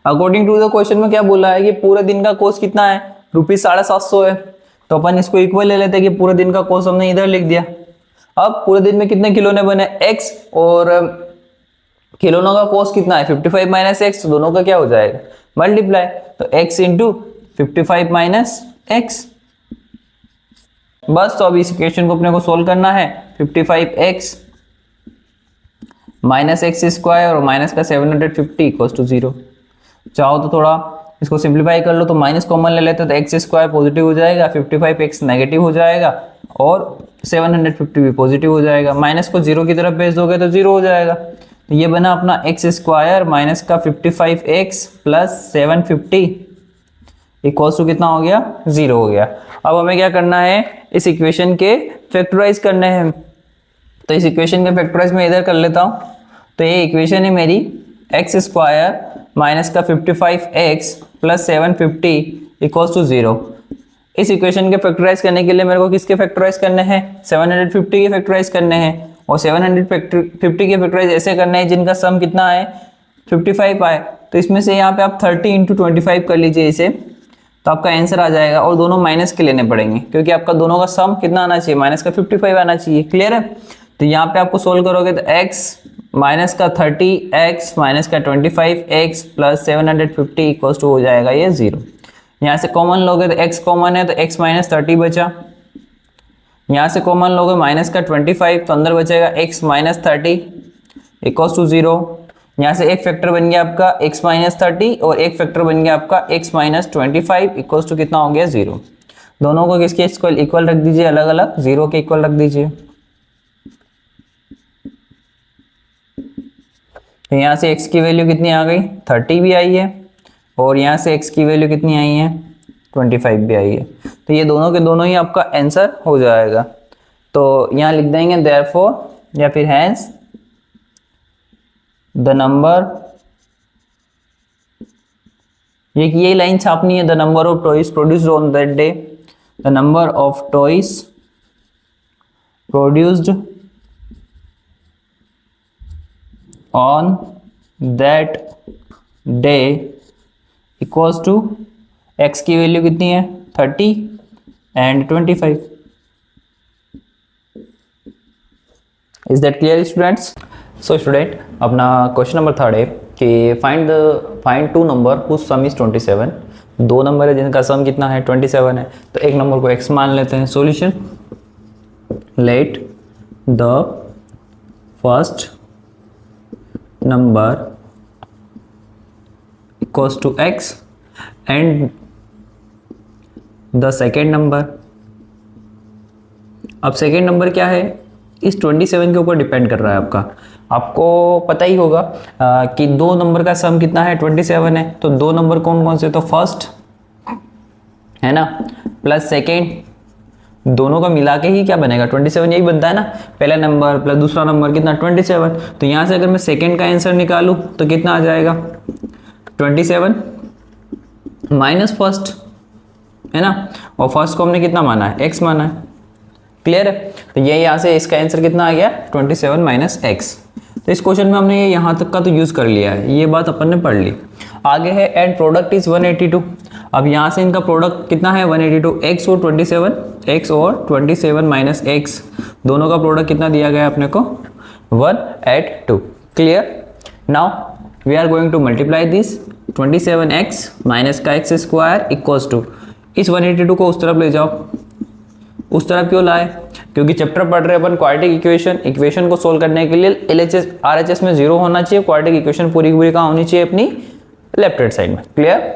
according to the question में क्या बोला है कि पूरे दिन का कॉस्ट कितना है, ₹750 है। तो अपन इसको इक्वल ले लेते हैं कि पूरे दिन का कॉस्ट हमने इधर लिख दिया। अब पूरे दिन में कितने खिलौने बने, x, और खिलौनों का कॉस्ट कितना है 55 माइनस x, तो दोनों का क्या हो जाएगा, मल्टीप्लाई। तो x इंटू 55 माइनस x। बस तो अभी इस इक्वेशन को अपने को सोल्व करना है। 55x माइनस एक्स स्क्वायर और माइनस का 750 इक्वल्स टू 0। चाहो तो थोड़ा इसको सिंप्लीफाई कर लो, तो माइनस कॉमन ले लेते तो एक्स स्क्वायर पॉजिटिव हो जाएगा, 55x नेगेटिव हो जाएगा और 750 भी पॉजिटिव हो जाएगा। माइनस को 0 की तरफ भेज दोगे तो 0 हो जाएगा। तो ये बना अपना एक्स स्क्वायर माइनस का 55x प्लस 750 इक्वल्स टू कितना हो गया, 0 हो गया। अब हमें क्या करना है, इस इक्वेशन के फैक्टराइज करने हैं। तो इस इक्वेशन के फैक्टराइज में इधर कर लेता हूँ। तो ये इक्वेशन है मेरी एक्स स्क्वायर माइनस का 55x प्लस 750 इक्वल्स टू 0। इस इक्वेशन के फैक्टराइज करने के लिए मेरे को किसके फैक्टराइज करने हैं, 750 के फैक्टराइज करने हैं। और 750 के फैक्टराइज ऐसे करने हैं जिनका सम कितना है 55 आए। तो इसमें से यहाँ पे आप 30 इंटू 25 कर लीजिए इसे, तो आपका आंसर आ जाएगा। और दोनों माइनस के लेने पड़ेंगे क्योंकि आपका दोनों का सम कितना आना चाहिए, माइनस का 55 आना चाहिए। क्लियर है? तो यहाँ पे आपको सोल्व करोगे तो x माइनस का 30x माइनस का 25x प्लस 750 इक्वल्स टू हो जाएगा ये 0। यहाँ से कॉमन लोगे तो x कॉमन है तो x माइनस 30 बचा। यहाँ से कॉमन लोगे माइनस का 25 तो अंदर बचेगा x माइनस 30 इक्वल्स टू 0। यहाँ से एक फैक्टर बन गया आपका x माइनस 30 और एक फैक्टर बन गया आपका x माइनस 25 इक्वल्स टू कितना हो गया 0। दोनों को किसके इक्वल रख दीजिए, अलग अलग 0 के इक्वल रख दीजिए। तो यहाँ से x की वैल्यू कितनी आ गई, 30 भी आई है, और यहाँ से x की वैल्यू कितनी आई है, 25 भी आई है। तो ये दोनों के दोनों ही आपका आंसर हो जाएगा। तो यहाँ लिख देंगे देयरफॉर या फिर हैंस द नंबर, ये लाइन छापनी है, the number of toys produced on that day, the number of toys produced on that day equals to x की वैल्यू कितनी है 30 and 25। Is that clear students? So student, अपना question number 3 है कि find two number whose sum is 27। दो number है जिनका सम कितना है 27 है। तो एक नंबर को x मान लेते हैं। Solution, let the first number equals to x and the second number। अब सेकेंड नंबर क्या है, इस 27 के ऊपर डिपेंड कर रहा है आपका। आपको पता ही होगा कि दो नंबर का सम कितना है 27 है। तो दो नंबर कौन कौन से, तो फर्स्ट है ना, प्लस सेकेंड, दोनों का मिला के ही क्या बनेगा 27, यही बनता है ना, पहला नंबर प्लस दूसरा नंबर कितना 27। तो यहाँ से अगर मैं सेकेंड का आंसर निकालूँ तो कितना आ जाएगा 27 माइनस फर्स्ट, है ना, और फर्स्ट को हमने कितना माना है x माना है। क्लियर है? तो ये यहाँ से इसका आंसर कितना आ गया 27 माइनस एक्स। तो इस क्वेश्चन में हमने ये यहाँ तक का तो यूज़ कर लिया है, ये बात अपन ने पढ़ ली। आगे है एंड प्रोडक्ट इज 182। अब यहाँ से इनका प्रोडक्ट कितना है 182, x और 27, x और 27 माइनस एक्स, दोनों का प्रोडक्ट कितना दिया गया अपने को 182। Clear? Now we are going to multiply this 27x minus का एक्स स्क्वायर इक्वल्स टू, इस 182 को उस तरफ ले जाओ। उस तरफ क्यों लाए? क्योंकि चैप्टर पढ़ रहे अपन क्वाड्रेटिक इक्वेशन को सोल्व करने के लिए LHS RHS में 0 होना चाहिए, क्वाड्रेटिक इक्वेशन पूरी की पूरी कहाँ होनी चाहिए अपनी लेफ्ट हैंड साइड में। क्लियर?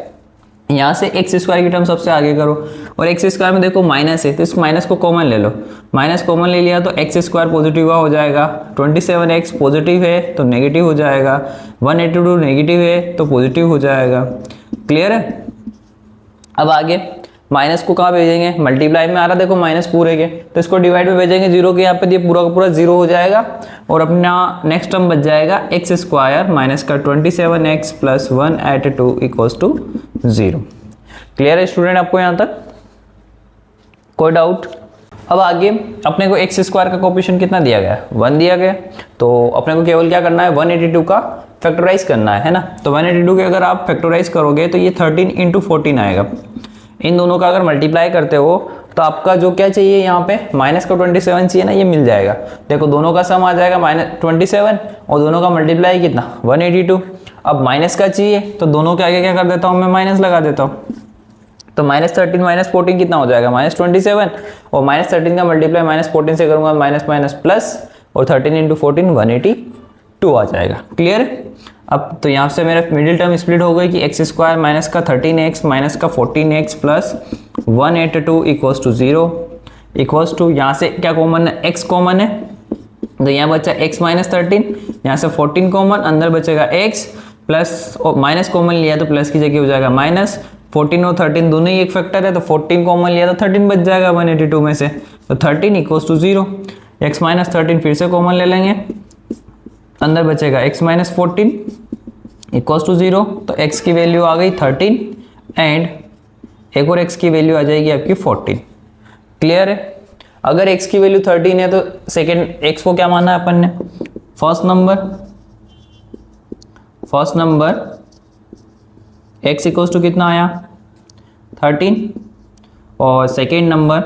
यहाँ से एक्स स्क्वायर की टर्म सबसे आगे करो, और एक्स स्क्वायर में देखो माइनस है तो इस माइनस को कॉमन ले लो, माइनस कॉमन ले लिया तो एक्स स्क्वायर पॉजिटिव हो जाएगा, 27x पॉजिटिव है तो नेगेटिव हो जाएगा, 182 नेगेटिव है तो पॉजिटिव हो जाएगा। क्लियर है? अब आगे माइनस को कहाँ भेजेंगे, मल्टीप्लाई में आ रहा देखो माइनस पूरे के, तो इसको डिवाइड में भेजेंगे जीरो के, यहाँ पे ये पूरा का पूरा जीरो हो जाएगा, और अपना नेक्स्ट टर्म बच जाएगा एक्स स्क्वायर माइनस का 27x plus 182 equals to 0। Clear है स्टूडेंट आपको यहाँ तक? कोई डाउट? अब आगे अपने को एक्स स्क्वायर का कोएफिशिएंट कितना दिया गया 1 दिया गया, तो अपने को केवल क्या करना है 182 का फैक्टराइज करना है ना। तो 182 के अगर आप फैक्टराइज करोगे तो ये 13 इंटू 14 आएगा। इन दोनों का अगर मल्टीप्लाई करते हो तो आपका जो क्या चाहिए यहाँ पे माइनस का 27 चाहिए ना, ये मिल जाएगा। देखो दोनों का सम आ जाएगा -27 और दोनों का मल्टीप्लाई कितना 182। अब माइनस का चाहिए तो दोनों के आगे क्या कर देता हूँ मैं माइनस लगा देता हूँ, तो -13 माइनस 14 कितना हो जाएगा -27, और -13 का मल्टीप्लाई -14 से करूँगा माइनस माइनस प्लस, और 13 इंटू 14 182 आ जाएगा। क्लियर? अब तो यहाँ से मेरा मिडिल टर्म स्प्लिट हो गई कि एक्स स्क्वायर माइनस का 13x माइनस का 14x plus 182 equals to 0 equals to, यहाँ से क्या कॉमन है x कॉमन है, तो यहाँ बचा x माइनस 13, यहाँ से 14 कॉमन, अंदर बचेगा x प्लस, और माइनस कॉमन लिया तो प्लस की जगह हो जाएगा माइनस, 14 और 13 दोनों ही एक फैक्टर है तो 14 कॉमन लिया तो 13 बच जाएगा 182 में से, तो 13 इक्वल्स टू 0। x माइनस 13 फिर से कॉमन ले लेंगे, अंदर बचेगा x माइनस 14 इक्वल्स टू 0, तो x की वैल्यू आ गई 13 एंड एक और x की वैल्यू आ जाएगी आपकी 14। क्लियर है? अगर x की वैल्यू 13 है तो सेकेंड x को क्या माना है अपन ने, first number x equals to कितना आया 13, और सेकेंड नंबर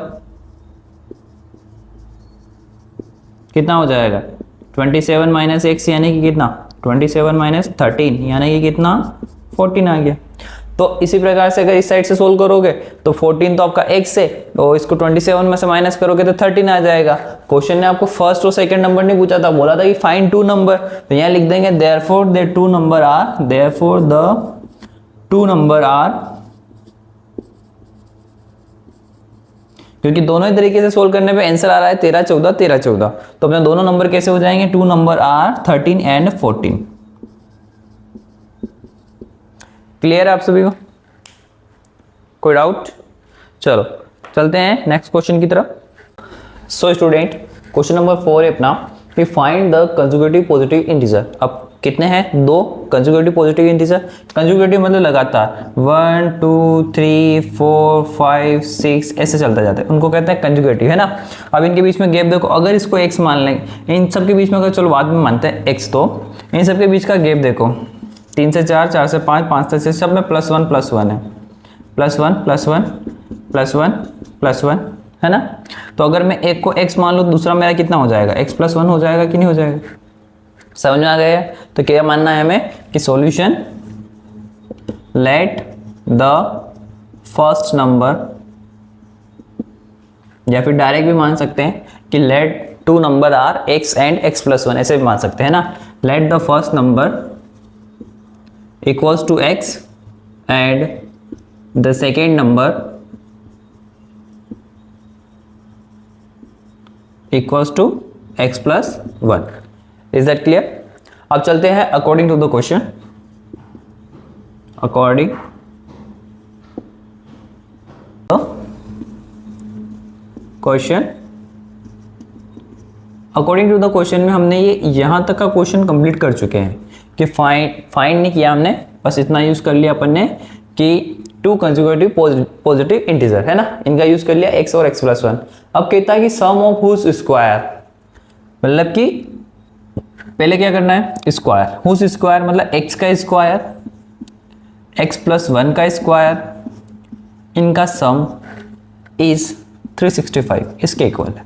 कितना हो जाएगा 27 माइनस एक्स यानी कि कितना 27 माइनस 13 यानी कि कितना 14 आ गया। तो इसी प्रकार से अगर इस साइड से सोल्व करोगे तो 14 तो आपका x है, और इसको 27 में से माइनस करोगे तो 13 आ जाएगा। क्वेश्चन ने आपको फर्स्ट और सेकंड नंबर नहीं पूछा था, बोला था कि फाइंड टू नंबर, तो यहाँ लिख देंगे therefore the two number are, क्योंकि दोनों ही तरीके से सोल्व करने पे आंसर आ रहा है 13 14 13 14, तो अपने दोनों नंबर कैसे हो जाएंगे, two number are 13 and 14। Clear है आप सभी को? कोई डाउट? चलो चलते हैं नेक्स्ट क्वेश्चन की तरफ। सो स्टूडेंट क्वेश्चन नंबर 4 है अपना कि find the conjugative positive integer. अब कितने हैं, दो कंजुगेटिव पॉजिटिव इंटीजर। कंजुगेटिव मतलब लगातार 1 2 3 4 5 6 ऐसे चलता जाता है, उनको कहते हैं कंजुगेटिव, है ना। अब इनके बीच में गैप देखो, अगर इसको x मान लेंगे, इन सब के बीच में अगर चलो बाद में मानते हैं x, तो इन सब के बीच का गैप देखो 3 से 4 4 से 5 5 से 6, सब में +1 +1 है, +1 +1 +1 +1, है ना। तो अगर मैं एक को x मान लूँ, दूसरा मेरा कितना हो जाएगा x +1 हो जाएगा कि नहीं हो जाएगा? समझ में आ गया? तो क्या मानना है हमें कि solution let the first number, या फिर डायरेक्ट भी मान सकते हैं कि let two number are x and x +1, ऐसे भी मान सकते हैं ना। Let the first number equals to x and the second number equals to x +1। Is that clear? अब चलते हैं according to the question. According क्वेश्चन, अकॉर्डिंग टू द क्वेश्चन में हमने ये यहाँ तक का क्वेश्चन कंप्लीट कर चुके हैं कि फाइंड नहीं किया हमने, बस इतना यूज़ कर लिया अपन ने कि 2 कंसेक्यूटिव पॉजिटिव इंटीजर है ना, इनका यूज़ कर लिया x और x+1। अब कहता है कि सम ऑफ हुज स्क्वायर, मतलब कि पहले क्या करना है, स्क्वायर, हुज स्क्वायर मतलब x का स्क्वायर, x+1 का स्क्वायर, इनका सम इज 365, इसके इक्वल है।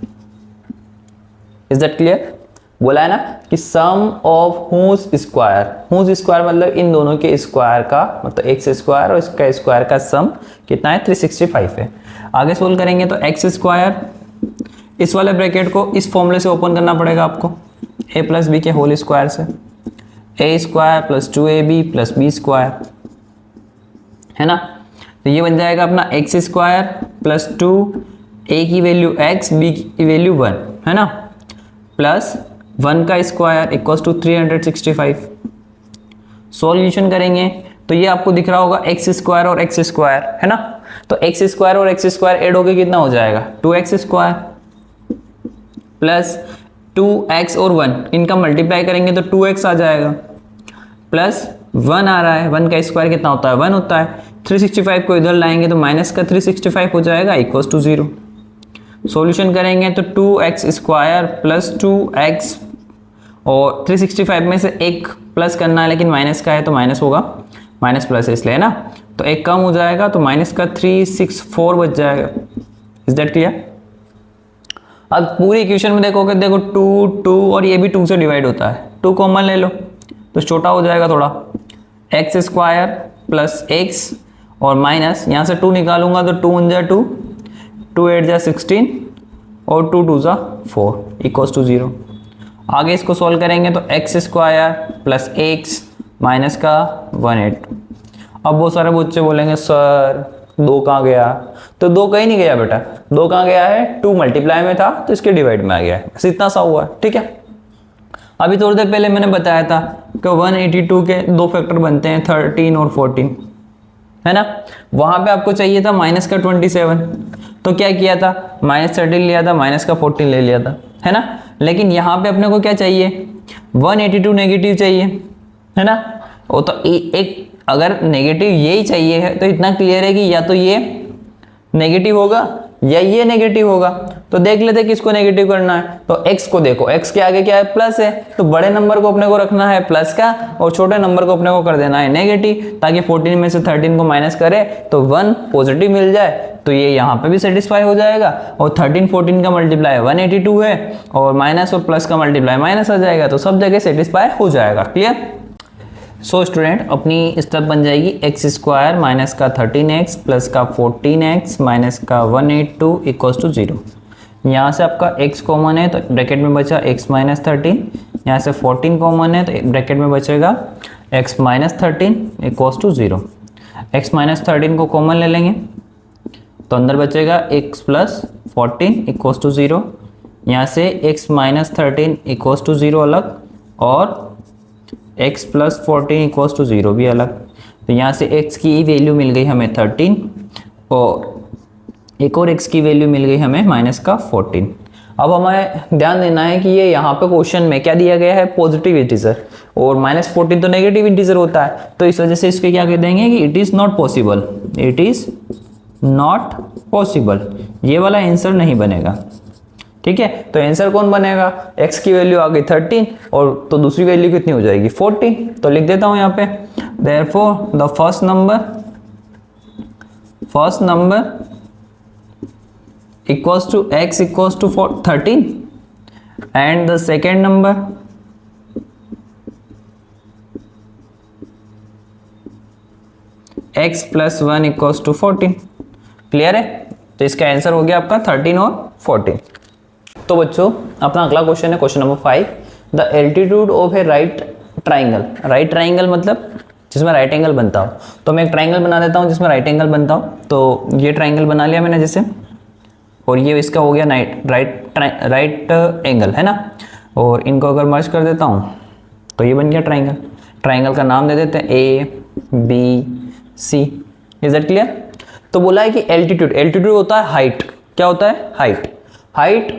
Is that clear? बोला है ना कि sum of whose square, whose square मतलब इन दोनों के स्क्वायर का, मतलब एक्स स्क्वायर और इसका स्क्वायर का सम कितना है, 365 है। आगे सोल्व करेंगे तो एक्स स्क्वायर, इस वाले ब्रैकेट को इस फॉर्मूले से ओपन करना पड़ेगा आपको, a प्लस बी के होल स्क्वायर से, a square plus 2ab plus B square, है ना। तो ये बन जाएगा अपना एक्स स्क्वायर प्लस 2, a की वैल्यू x, b की वैल्यू 1, है ना, प्लस 1 का स्क्वायर इक्वल्स टू 365। सॉल्यूशन करेंगे तो ये आपको दिख रहा होगा एक्स स्क्वायर और एक्स स्क्वायर, है ना। तो एक्स स्क्वायर और एक्स स्क्वायर ऐड होके कितना हो जाएगा, 2x स्क्वायर प्लस 2x और 1 इनका मल्टीप्लाई करेंगे तो 2x आ जाएगा, प्लस 1 आ रहा है, 1 का स्क्वायर कितना होता है, 1 होता है। 365 को इधर लाएंगे तो माइनस का 365 हो जाएगा इक्वल्स टू 0। सॉल्यूशन करेंगे तो 2x स्क्वायर प्लस 2x, और 365 में से एक प्लस करना है लेकिन माइनस का है तो माइनस होगा, माइनस प्लस है इसलिए, है ना। तो एक कम हो जाएगा तो माइनस का 364 बच जाएगा। Is that clear? अब पूरी इक्वेशन में देखोगे, देखो 2 2 और ये भी 2 से डिवाइड होता है, 2 कॉमन ले लो तो छोटा हो जाएगा थोड़ा, एक्स स्क्वायर प्लस एक्स और माइनस यहाँ से 2 निकालूंगा तो 2 1 जा 2, 2 8 जा 16 और 2 2 जा 4 इक्वल्स टू 0। आगे इसको सॉल्व करेंगे तो x square plus x minus का 180। अब बहुत सारे बच्चे बोलेंगे सर 2 कहाँ गया, तो 2 कहीं नहीं गया बेटा, 2 कहाँ गया है, 2 मल्टीप्लाई में था तो इसके डिवाइड में आ गया है, बस इतना सा हुआ है, ठीक है। अभी थोड़ी देर पहले मैंने बताया था कि 182 के 2 फैक्टर बनते हैं, 13 और 14, है ना। वहां पे आपको चाहिए था माइनस का 27, तो क्या किया था, माइनस 13 लिया था, माइनस का 14 ले लिया था, है ना। लेकिन यहाँ पे अपने को क्या चाहिए, 182 नेगेटिव चाहिए, है ना। वो तो एक अगर नेगेटिव यही चाहिए है तो इतना क्लियर है कि या तो ये नेगेटिव होगा या ये नेगेटिव होगा। तो देख लेते किसको नेगेटिव करना है, तो x को देखो, x के आगे क्या है, प्लस है, तो बड़े नंबर को अपने को रखना है प्लस का और छोटे नंबर को अपने को कर देना है नेगेटिव, ताकि 14 में से 13 को माइनस करे तो 1 पॉजिटिव मिल जाए, तो ये यहाँ पे भी सेटिस्फाई हो जाएगा। और 13 14 का मल्टीप्लाई 182 है और माइनस और प्लस का मल्टीप्लाई माइनस आ जाएगा, तो सब जगह सेटिस्फाई हो जाएगा। क्लियर? सो स्टूडेंट अपनी स्टेप बन जाएगी एक्स स्क्वायर माइनस का 13x प्लस का 14x माइनस का 182 इक्वल्स टू 0। यहाँ से आपका x कॉमन है तो ब्रैकेट में बचा x माइनस 13, यहाँ से 14 कॉमन है तो ब्रैकेट में बचेगा x minus 13 equals to 0। x minus 13 को कॉमन ले लेंगे तो अंदर बचेगा x प्लस 14 इक्वल्स टू 0। यहाँ से x माइनस 13 इक्वल्स टू 0 अलग और x प्लस 14 इक्वल्स टू 0 भी अलग। तो यहाँ से x की वैल्यू मिल गई हमें 13 और एक और x की वैल्यू मिल गई हमें माइनस का 14। अब हमें ध्यान देना है कि ये यहाँ पे क्वेश्चन में क्या दिया गया है, पॉजिटिव इंटीजर, और माइनस 14 तो नेगेटिव इंटीजर होता है, तो इस वजह से इसके क्या कह देंगे कि it is not possible, it is not possible, ये वाला आंसर नहीं बनेगा। ठीक है, तो आंसर कौन बनेगा, x की वैल्यू आ गई 13 और तो दूसरी वैल्यू कितनी हो जाएगी 14। तो लिख देता हूं यहाँ पे, therefore the first number equals to x equals to 13 and the second number x plus 1 equals to 14। Clear है? तो इसका आंसर हो गया आपका 13 और 14। तो बच्चों अपना अगला क्वेश्चन है question number 5, the altitude of A right triangle. Right triangle मतलब जिसमें राइट एंगल बनता हो। तो मैं एक ट्राइंगल बना देता हूँ जिसमें राइट एंगल बनता हो। तो ये ट्राइंगल बना लिया मैंने जैसे, और ये इसका हो गया राइट एंगल, है ना। और इनको अगर मर्ज कर देता हूँ तो ये बन गया ट्राइंगल। ट्राइंगल का नाम दे देते हैं ABC। Is that clear? तो बोला है कि एल्टीट्यूड, एल्टीट्यूड होता है हाइट। क्या होता है? Height. Height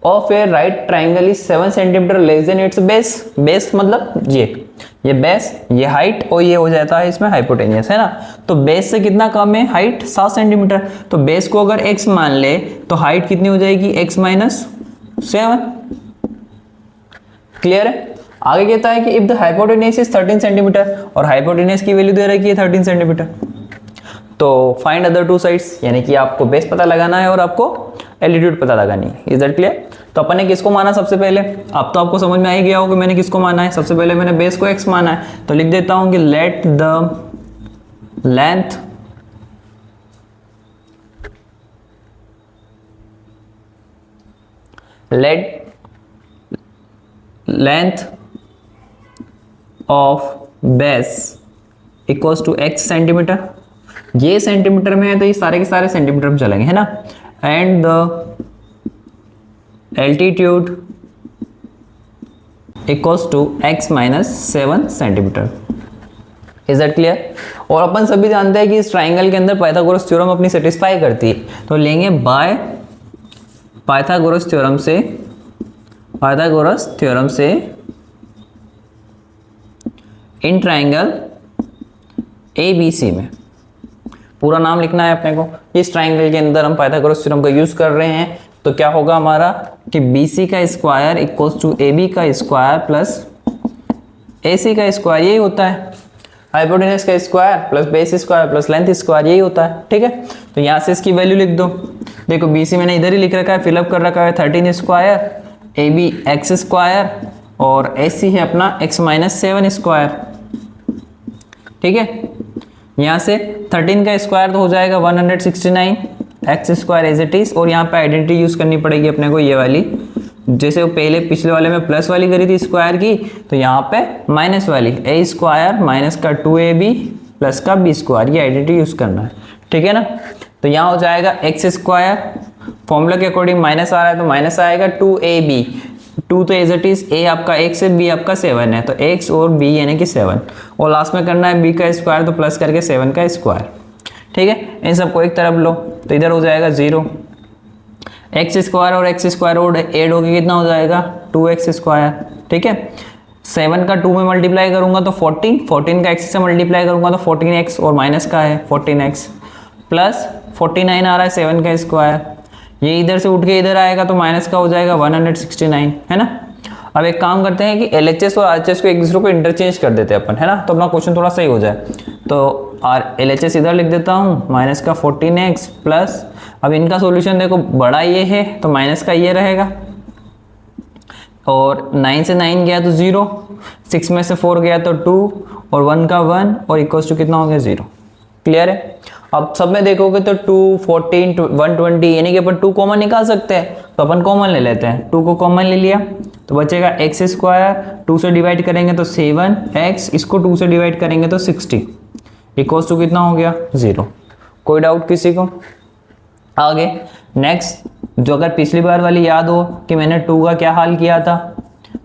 of A right triangle is 7 centimetre less than it's base. Base मतलब ये बेस, ये हाइट और ये हो जाता है इसमें हाइपोटेनियस, है ना। तो बेस से कितना कम है हाइट 7 सेंटीमीटर। तो बेस को अगर x मान ले तो हाइट कितनी हो जाएगी x माइनस 7। क्लियर है। आगे कहता है कि if the hypotenuse is 13 centimetre और हाइपोटेनियस की वैल्यू दे रखी है 13 सेंटीमीटर, तो फाइंड अदर टू साइड्स, यानी कि आपको बेस पता लगाना है और आपको एल्टीट्यूड पता लगानी है। Is that clear. तो अपन ने किसको माना सबसे पहले, अब तो आपको समझ में आ ही गया होगा मैंने किसको माना है। सबसे पहले मैंने बेस को x माना है, तो लिख देता हूं कि let the length of base equals to x centimetre. ये सेंटीमीटर में है तो ये सारे के सारे सेंटीमीटर में चलेंगे, है ना। And the altitude equals to x minus 7 centimetre. Is that clear. और अपन सभी जानते हैं कि इस ट्राइंगल के अंदर पाइथागोरस थ्योरम अपनी सेटिस्फाई करती है, तो लेंगे बाय पाइथागोरस थ्योरम से इन ट्राइंगल ABC में, पूरा नाम लिखना है अपने को। इस ट्राइंगल के अंदर हम पाइथागोरस थ्योरम का यूज कर रहे हैं, तो क्या होगा हमारा कि BC का स्क्वायर इक्वल्स टू AB का स्क्वायर प्लस AC का स्क्वायर, यही होता है। हाइपोटेनस का square plus base square plus length square, यही होता है। ठीक है, तो यहाँ से इसकी वैल्यू लिख दो। देखो BC मैंने इधर ही लिख रखा है, फिलअप कर रखा है 13 स्क्वायर, AB x स्क्वायर और AC है अपना x माइनस 7 स्क्वायर। ठीक है, यहाँ से 13 का स्क्वायर तो हो जाएगा 169 x square as it is, और यहाँ पे आइडेंटिटी यूज करनी पड़ेगी अपने को, ये वाली। जैसे वो पहले पिछले वाले में प्लस वाली करी थी स्क्वायर की, तो यहाँ पे माइनस वाली a स्क्वायर माइनस का 2ab प्लस का b स्क्वायर, ये आइडेंटिटी यूज करना है। ठीक है ना। तो यहाँ हो जाएगा x स्क्वायर, फॉर्मूला के अकॉर्डिंग माइनस आ रहा है तो माइनस आएगा 2ab, 2 तो एज इट इज a आपका x है, b आपका 7 है, तो x और b यानी कि 7, और लास्ट में करना है b का स्क्वायर, तो प्लस करके 7 का स्क्वायर। ठीक है, इन सबको एक तरफ लो तो इधर हो जाएगा 0, x स्क्वायर और x स्क्वायर एड होके कितना हो जाएगा 2x स्क्वायर। ठीक है, 7 का 2 में मल्टीप्लाई करूंगा तो 14 का x से मल्टीप्लाई करूंगा तो 14x, और माइनस का है 14x प्लस 49 आ रहा है 7 का स्क्वायर, ये इधर से उठ के इधर आएगा तो माइनस का हो जाएगा 169, है ना। अब एक काम करते हैं कि LHS और RHS को एक दूसरे को इंटरचेंज कर देते हैं अपन, है ना, तो अपना क्वेश्चन थोड़ा सही हो जाए। तो LHS इधर लिख देता हूँ, माइनस का 14x प्लस, अब इनका सॉल्यूशन देखो बड़ा ये है तो माइनस का ये रहेगा, और 9 से 9 गया तो 0, 6 में से 4 गया तो 2, और 1 का 1, और इक्वल्स टू कितना हो गया 0। क्लियर है। अब सब में देखोगे तो 2, 14, 120, यानी कि अपन 2 कॉमन निकाल सकते हैं, तो अपन कॉमन ले लेते हैं। 2 को कॉमन ले लिया तो बचेगा x स्क्वायर, 2 से डिवाइड करेंगे तो 7x, इसको 2 से डिवाइड करेंगे तो 60, इक्वल्स टू कितना हो गया 0। कोई डाउट किसी को। आगे नेक्स्ट, जो अगर पिछली बार वाली याद हो कि मैंने 2 का क्या हाल किया था,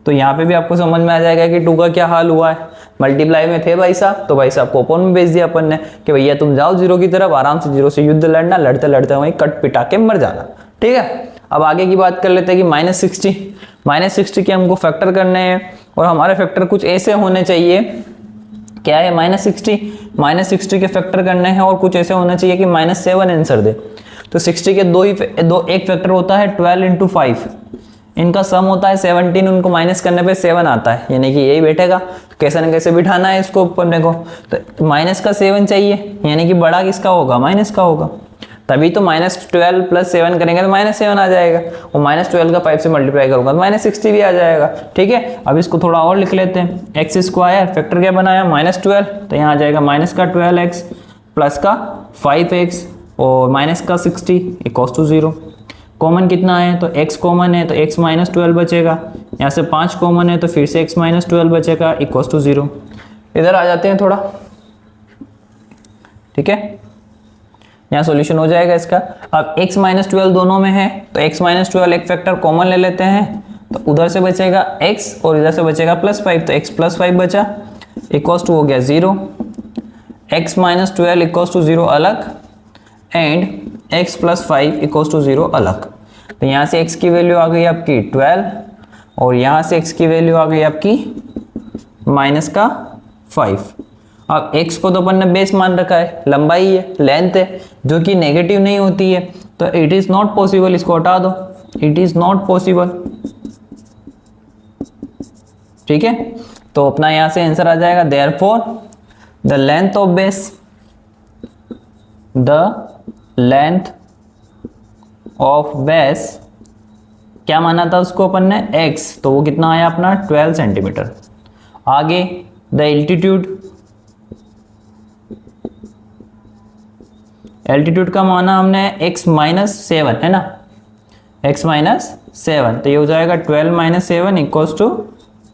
तो यहाँ पे भी आपको समझ में आ जाएगा कि 2 का क्या हाल हुआ है। मल्टीप्लाई में थे भाई साहब, तो भाई साहब को ओपन में भेज दिया अपन ने कि भैया तुम जाओ 0 की तरफ, आराम से 0 से युद्ध लड़ना, लड़ते लड़ते वहीं कट पिटा के मर जाना। ठीक है, अब आगे की बात कर लेते हैं कि -60 के हमको फैक्टर करने हैं, और हमारे फैक्टर कुछ ऐसे होने चाहिए, क्या है -60 के फैक्टर करने हैं, और कुछ ऐसे होना चाहिए कि -7 आंसर दे। तो 60 के एक फैक्टर होता है 12 × 5, इनका सम होता है 17, उनको माइनस करने पे 7 आता है, यानी कि यही बैठेगा। कैसे न कैसे बिठाना है इसको ऊपर को, तो माइनस का 7 चाहिए, यानी कि बड़ा किसका होगा माइनस का होगा, तभी तो -12 + 7 करेंगे तो -7 आ जाएगा, और -12 का 5 से मल्टीप्लाई करूंगा तो -60 भी आ जाएगा। ठीक है, अब इसको थोड़ा और लिख लेते हैं। x स्क्वायर फैक्टर क्या बनाया -12, तो यहाँ आ जाएगा माइनस का 12x प्लस का 5x और माइनस का 60 इक्वल्स टू 0। कॉमन कितना है, तो x कॉमन है तो x -12 बचेगा, यहाँ से 5 कॉमन है तो फिर से x -12 बचेगा इक्वल्स टू 0। इधर आ जाते हैं थोड़ा। ठीक है, यहाँ सॉल्यूशन हो जाएगा इसका। अब x -12 दोनों में है तो x -12 एक फैक्टर कॉमन ले लेते हैं, तो उधर से बचेगा x और इधर से बचेगा +5, तो x +5 बचा इक्वल्स टू हो गया 0। x -12 इक्वल्स टू 0 अलग, एंड x + 5 इक्वल्स टू 0 अलग। तो यहाँ से x की वैल्यू आ गई आपकी 12 और यहाँ से x की वैल्यू आ गई आपकी -5। अब x को तो अपन ने बेस मान रखा है, लंबाई है, लेंथ है, जो कि नेगेटिव नहीं होती है, तो इट इज नॉट पॉसिबल, इसको हटा दो, इट इज नॉट पॉसिबल। ठीक है, तो अपना यहां से आंसर आ जाएगा therefore the length of base, the length of base क्या माना था उसको अपन ने x, तो वो कितना आया अपना 12 सेंटीमीटर। आगे द एल्टीट्यूड, एल्टीट्यूड का माना हमने x-7 है ना, x-7, तो ये हो जाएगा 12 - 7 इक्वल्स टू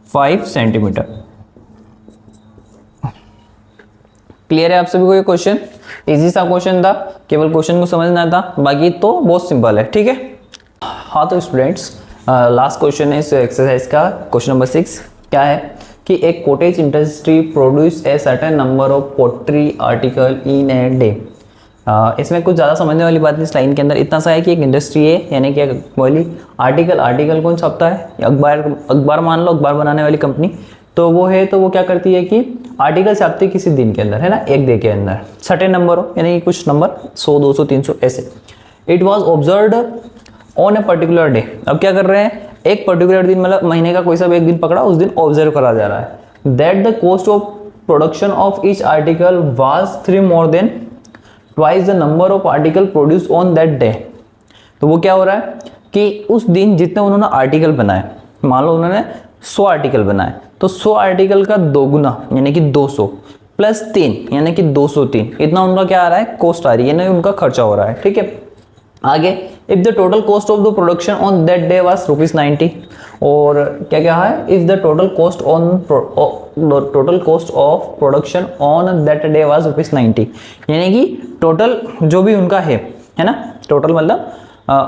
5 सेंटीमीटर। क्लियर है आप सभी को ये क्वेश्चन? इजी सा क्वेश्चन था, केवल क्वेश्चन को समझना था, बाकी तो बहुत सिंपल है। ठीक है, हाँ तो स्टूडेंट्स लास्ट क्वेश्चन है इस एक्सरसाइज का, क्वेश्चन नंबर 6 क्या है कि एक cottage industry produce a certain number of pottery article in a day. इसमें कुछ ज़्यादा समझने वाली बात नहीं इस लाइन के अंदर, इतना सा है कि एक इंडस्ट्री है, यानी कि बोली आर्टिकल कौन छापता है, अखबार मान लो, अखबार बनाने वाली कंपनी, तो वो है, तो वो क्या करती है कि आर्टिकल छापती है किसी दिन के अंदर, है ना, एक डे के अंदर, सर्टेन नंबर हो, यानी कि कुछ नंबर 100, 200, 300 ऐसे। It was observed on a particular day. अब क्या कर रहे हैं, एक पर्टिकुलर दिन, मतलब महीने का कोई सा एक दिन पकड़ा, उस दिन ऑब्जर्व करा जा रहा है। That the cost of production of each article was 3 more than twice the number of article produced on that day। तो वो क्या हो रहा है कि उस दिन जितने उन्होंने आर्टिकल बनाए, मान लो उन्होंने 100 आर्टिकल बनाए, तो 100 आर्टिकल का दोगुना यानी कि 200 प्लस 3 यानी कि 203, इतना उनका क्या आ रहा है, कॉस्ट आ रही है, यानी उनका खर्चा हो रहा है। ठीक है, आगे if the total cost of the production on that day was ₹90, और क्या क्या है, if the total cost of production on that day was ₹90, यानी कि टोटल जो भी उनका है ना, टोटल मतलब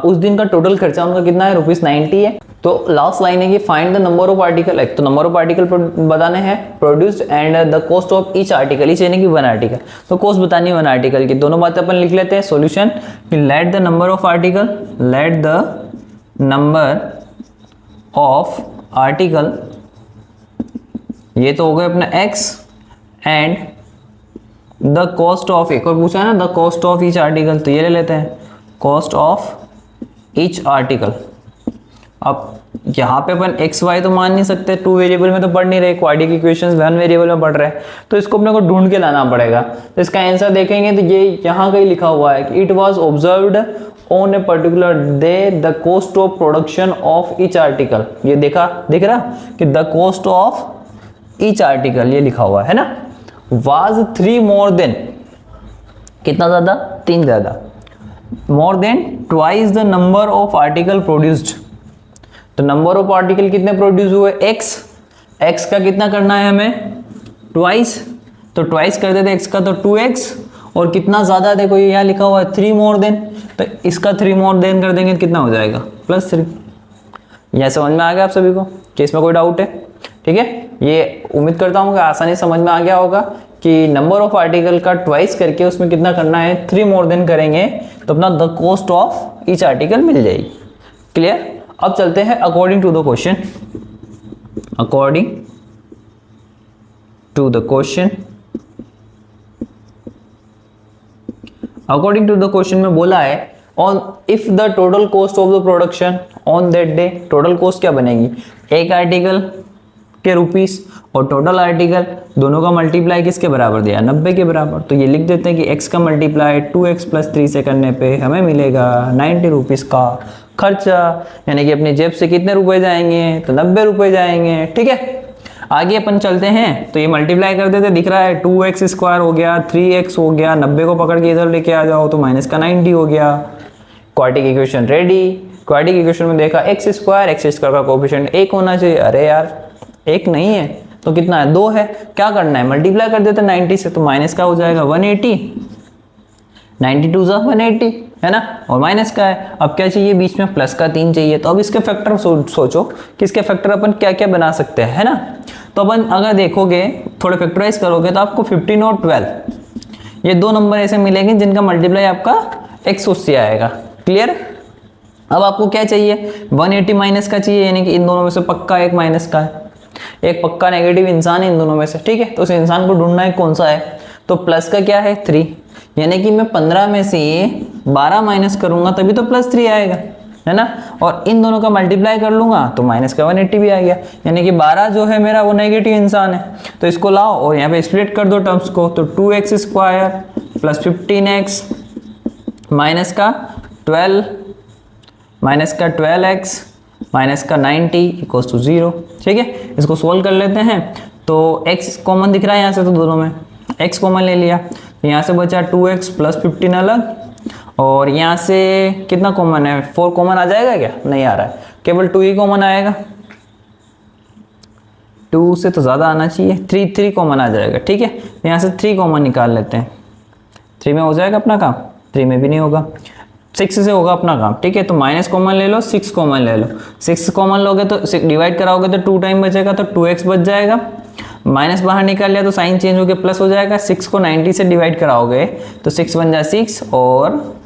उस दिन का टोटल खर्चा उनका कितना है, ₹90 है। तो लास्ट लाइन है कि find the number of article, एक तो नंबर ऑफ आर्टिकल बताने हैं produced and the cost of each article, each यानी कि 1 आर्टिकल, तो कॉस्ट बतानी है 1 आर्टिकल की। दोनों बातें अपन लिख लेते हैं। सॉल्यूशन कि let the number of article, late the number of article, ये तो हो गए अपना x, and the cost of, एक और पूछा है ना, the cost of each article, तो ये ले लेते हैं कॉस्ट ऑफ ईच आर्टिकल। अब यहाँ पे अपन एक्स वाई तो मान नहीं सकते, 2 वेरिएबल में तो पढ़ नहीं रहे, क्वाड्रेटिक इक्वेशंस 1 वेरिएबल में पढ़ रहे हैं, तो इसको अपने को ढूंढ के लाना पड़ेगा। तो इसका आंसर देखेंगे तो ये यहाँ कहीं लिखा हुआ है कि it was observed on a particular day the cost of production of each article. ये देखा, दिख रहा कि the cost of each article, ये लिखा हुआ है ना, वाज 3 more than, कितना ज्यादा, 3 ज्यादा, more than twice the number of article produced। तो नंबर ऑफ आर्टिकल कितने प्रोड्यूस हुए, x का कितना करना है हमें, ट्वाइस, तो ट्वाइस कर देते x का तो 2x, और कितना ज्यादा, देखो ये यहाँ लिखा हुआ है 3 more than, तो इसका 3 more than कर देंगे कितना हो जाएगा, +3। यह समझ में आ गया आप सभी को कि इसमें कोई डाउट है? ठीक है, ये उम्मीद करता हूँ कि आसानी समझ में आ गया होगा कि नंबर ऑफ आर्टिकल का ट्वाइस करके उसमें कितना करना है, 3 more than करेंगे तो अपना the cost of each article मिल जाएगी। क्लियर? अब चलते हैं according to the question. According to the question, according to the question में बोला है on if the total cost of the production on that day, total cost क्या बनेगी, एक आर्टिकल के रुपीस और टोटल आर्टिकल दोनों का मल्टीप्लाई किसके बराबर दिया, 90 के बराबर। तो ये लिख देते हैं कि x का मल्टीप्लाई 2x + 3 से करने पे हमें मिलेगा 90 रुपीज़ का खर्चा, यानी कि अपनी जेब से कितने रुपए जाएंगे, तो 90 रुपए जाएंगे। ठीक है, आगे अपन चलते हैं, तो ये मल्टीप्लाई कर देते, दिख रहा है 2x² हो गया, 3x हो गया, 90 को पकड़ के इधर लेके आ जाओ तो माइनस का 90 हो गया। Quadratic equation ready. Quadratic equation में देखा x² का कोएफिशिएंट 1 होना चाहिए, अरे यार 1 नहीं है तो कितना है, 2 है। क्या करना है, मल्टीप्लाई कर देते 90 से, तो माइनस का हो जाएगा 180, 92 × 180 है ना, और माइनस का है। अब क्या चाहिए, बीच में प्लस का 3 चाहिए। तो अब इसके फैक्टर सोचो कि इसके फैक्टर अपन क्या क्या बना सकते हैं, है ना। तो अपन अगर देखोगे, थोड़े फैक्टराइज करोगे तो आपको 15 और 12 ये 2 नंबर ऐसे मिलेंगे जिनका मल्टीप्लाई आपका 180 आएगा। क्लियर? अब आपको क्या चाहिए, 180 माइनस का चाहिए, यानी कि इन दोनों में से पक्का एक माइनस का है, एक पक्का नेगेटिव इंसान है इन दोनों में से, ठीक है। तो उस इंसान को ढूंढना है कौन सा है, तो प्लस का क्या है 3, यानी कि मैं 15 में से 12 माइनस करूंगा तभी तो +3 आएगा, है ना। और इन दोनों का मल्टीप्लाई कर लूंगा तो माइनस का 180 भी आ गया, यानी कि 12 जो है मेरा वो नेगेटिव इंसान है। तो इसको लाओ और यहाँ पे स्प्लिट कर दो टर्म्स को, तो 2x square plus 15x minus का 12x माइनस का 90 इक्वल्स टू 0, ठीक है। इसको सोल्व कर लेते हैं, तो x कॉमन दिख रहा है यहाँ से, तो दोनों में x कॉमन ले लिया, तो यहाँ से बचा 2x प्लस 15 अलग, और यहाँ से कितना कॉमन है, 4 कॉमन आ जाएगा क्या, नहीं आ रहा है, केवल 2 ही कॉमन आएगा, 2 से तो ज़्यादा आना चाहिए, 3 कॉमन आ जाएगा, ठीक है। यहाँ से 3 कॉमन निकाल लेते हैं, 3 में हो जाएगा अपना काम, 3 में भी नहीं होगा, 6 से होगा अपना काम, ठीक है। तो माइनस कॉमन ले लो, 6 कॉमन ले लो, 6 कॉमन लोगे तो डिवाइड कराओगे तो 2 टाइम बचेगा, तो 2x बच जाएगा, माइनस बाहर निकाल लिया तो साइन चेंज होकर प्लस हो जाएगा, 6 को 90 से डिवाइड कराओगे तो 6 बन जाए 6 और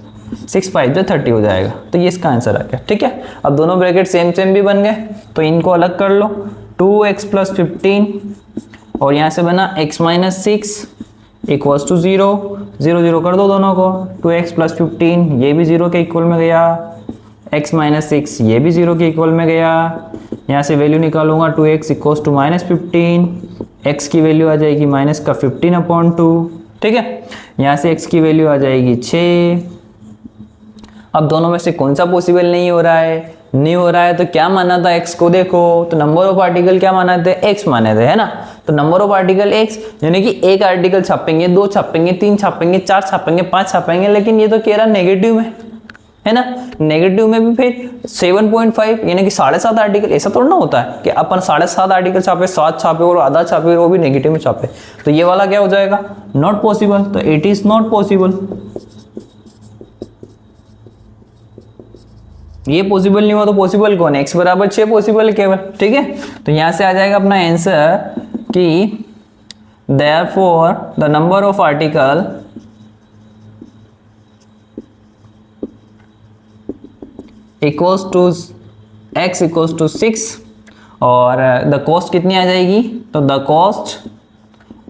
6 5 जो 30 हो जाएगा, तो ये इसका आंसर आ गया, ठीक है। अब दोनों ब्रैकेट सेम भी बन गए, तो इनको अलग कर लो, 2x प्लस 15 और यहाँ से बना x माइनस 6 इक्वल्स टू 0, 0 0 कर दो दोनों को, 2x प्लस 15 ये भी 0 के इक्वल में गया, x माइनस 6 ये भी 0 के इक्वल में गया, यहाँ से वैल्यू निकालूंगा 2x equals to minus 15, x की वैल्यू आ जाएगी माइनस का 15/2, ठीक है। यहाँ से x की वैल्यू आ जाएगी 6। अब दोनों में से कौन सा पॉसिबल नहीं हो रहा है, नहीं हो रहा है तो क्या माना था, x को देखो तो नंबर ऑफ आर्टिकल क्या माना थे, x माने थे, है ना। तो नंबर ऑफ आर्टिकल x, यानी कि एक आर्टिकल छापेंगे, 2 छापेंगे, 3 छापेंगे, 4 छापेंगे, 5 छापेंगे, लेकिन ये तो कह रहा नेगेटिव में, है ना। नेगेटिव में भी फिर 7.5 यानी कि 7.5 आर्टिकल, ऐसा थोड़ा ना होता है कि अपन 7.5 आर्टिकल छापे, 7 छापे और आधा छापे, वो भी नेगेटिव में छापे, तो ये वाला क्या हो जाएगा, नॉट पॉसिबल, तो इट इज नॉट पॉसिबल, ये पॉसिबल नहीं हुआ तो पॉसिबल कौन है, x बराबर 6 पॉसिबल है केवल, ठीक है। तो यहां से आ जाएगा अपना आंसर कि therefore the number of article equals to x equals to 6 और द कॉस्ट कितनी आ जाएगी, तो the cost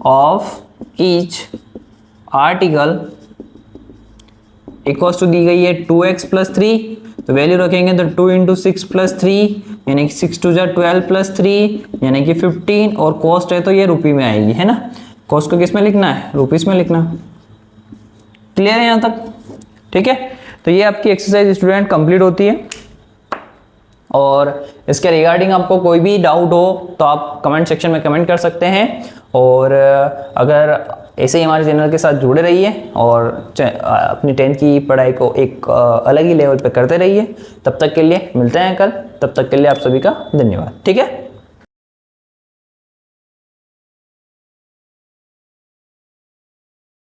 of each article equals to दी गई है 2x प्लस 3, तो वैल्यू रखेंगे तो 2 इंटू 6 प्लस 3 यानी कि 6 2 जा 12 प्लस 3 यानी कि 15, और कॉस्ट है तो ये रुपये में आएगी, है ना। कॉस्ट को किस में लिखना है, रुपीस में लिखना, क्लियर है यहाँ तक, ठीक है। तो ये आपकी एक्सरसाइज स्टूडेंट कंप्लीट होती है, और इसके रिगार्डिंग आपको कोई भी डाउट हो तो आप कमेंट सेक्शन में कमेंट कर सकते हैं, और अगर ऐसे ही हमारे चैनल के साथ जुड़े रहिए और अपनी 10th की पढ़ाई को एक अलग ही लेवल पे करते रहिए। तब तक के लिए मिलते हैं कल, तब तक के लिए आप सभी का धन्यवाद, ठीक है।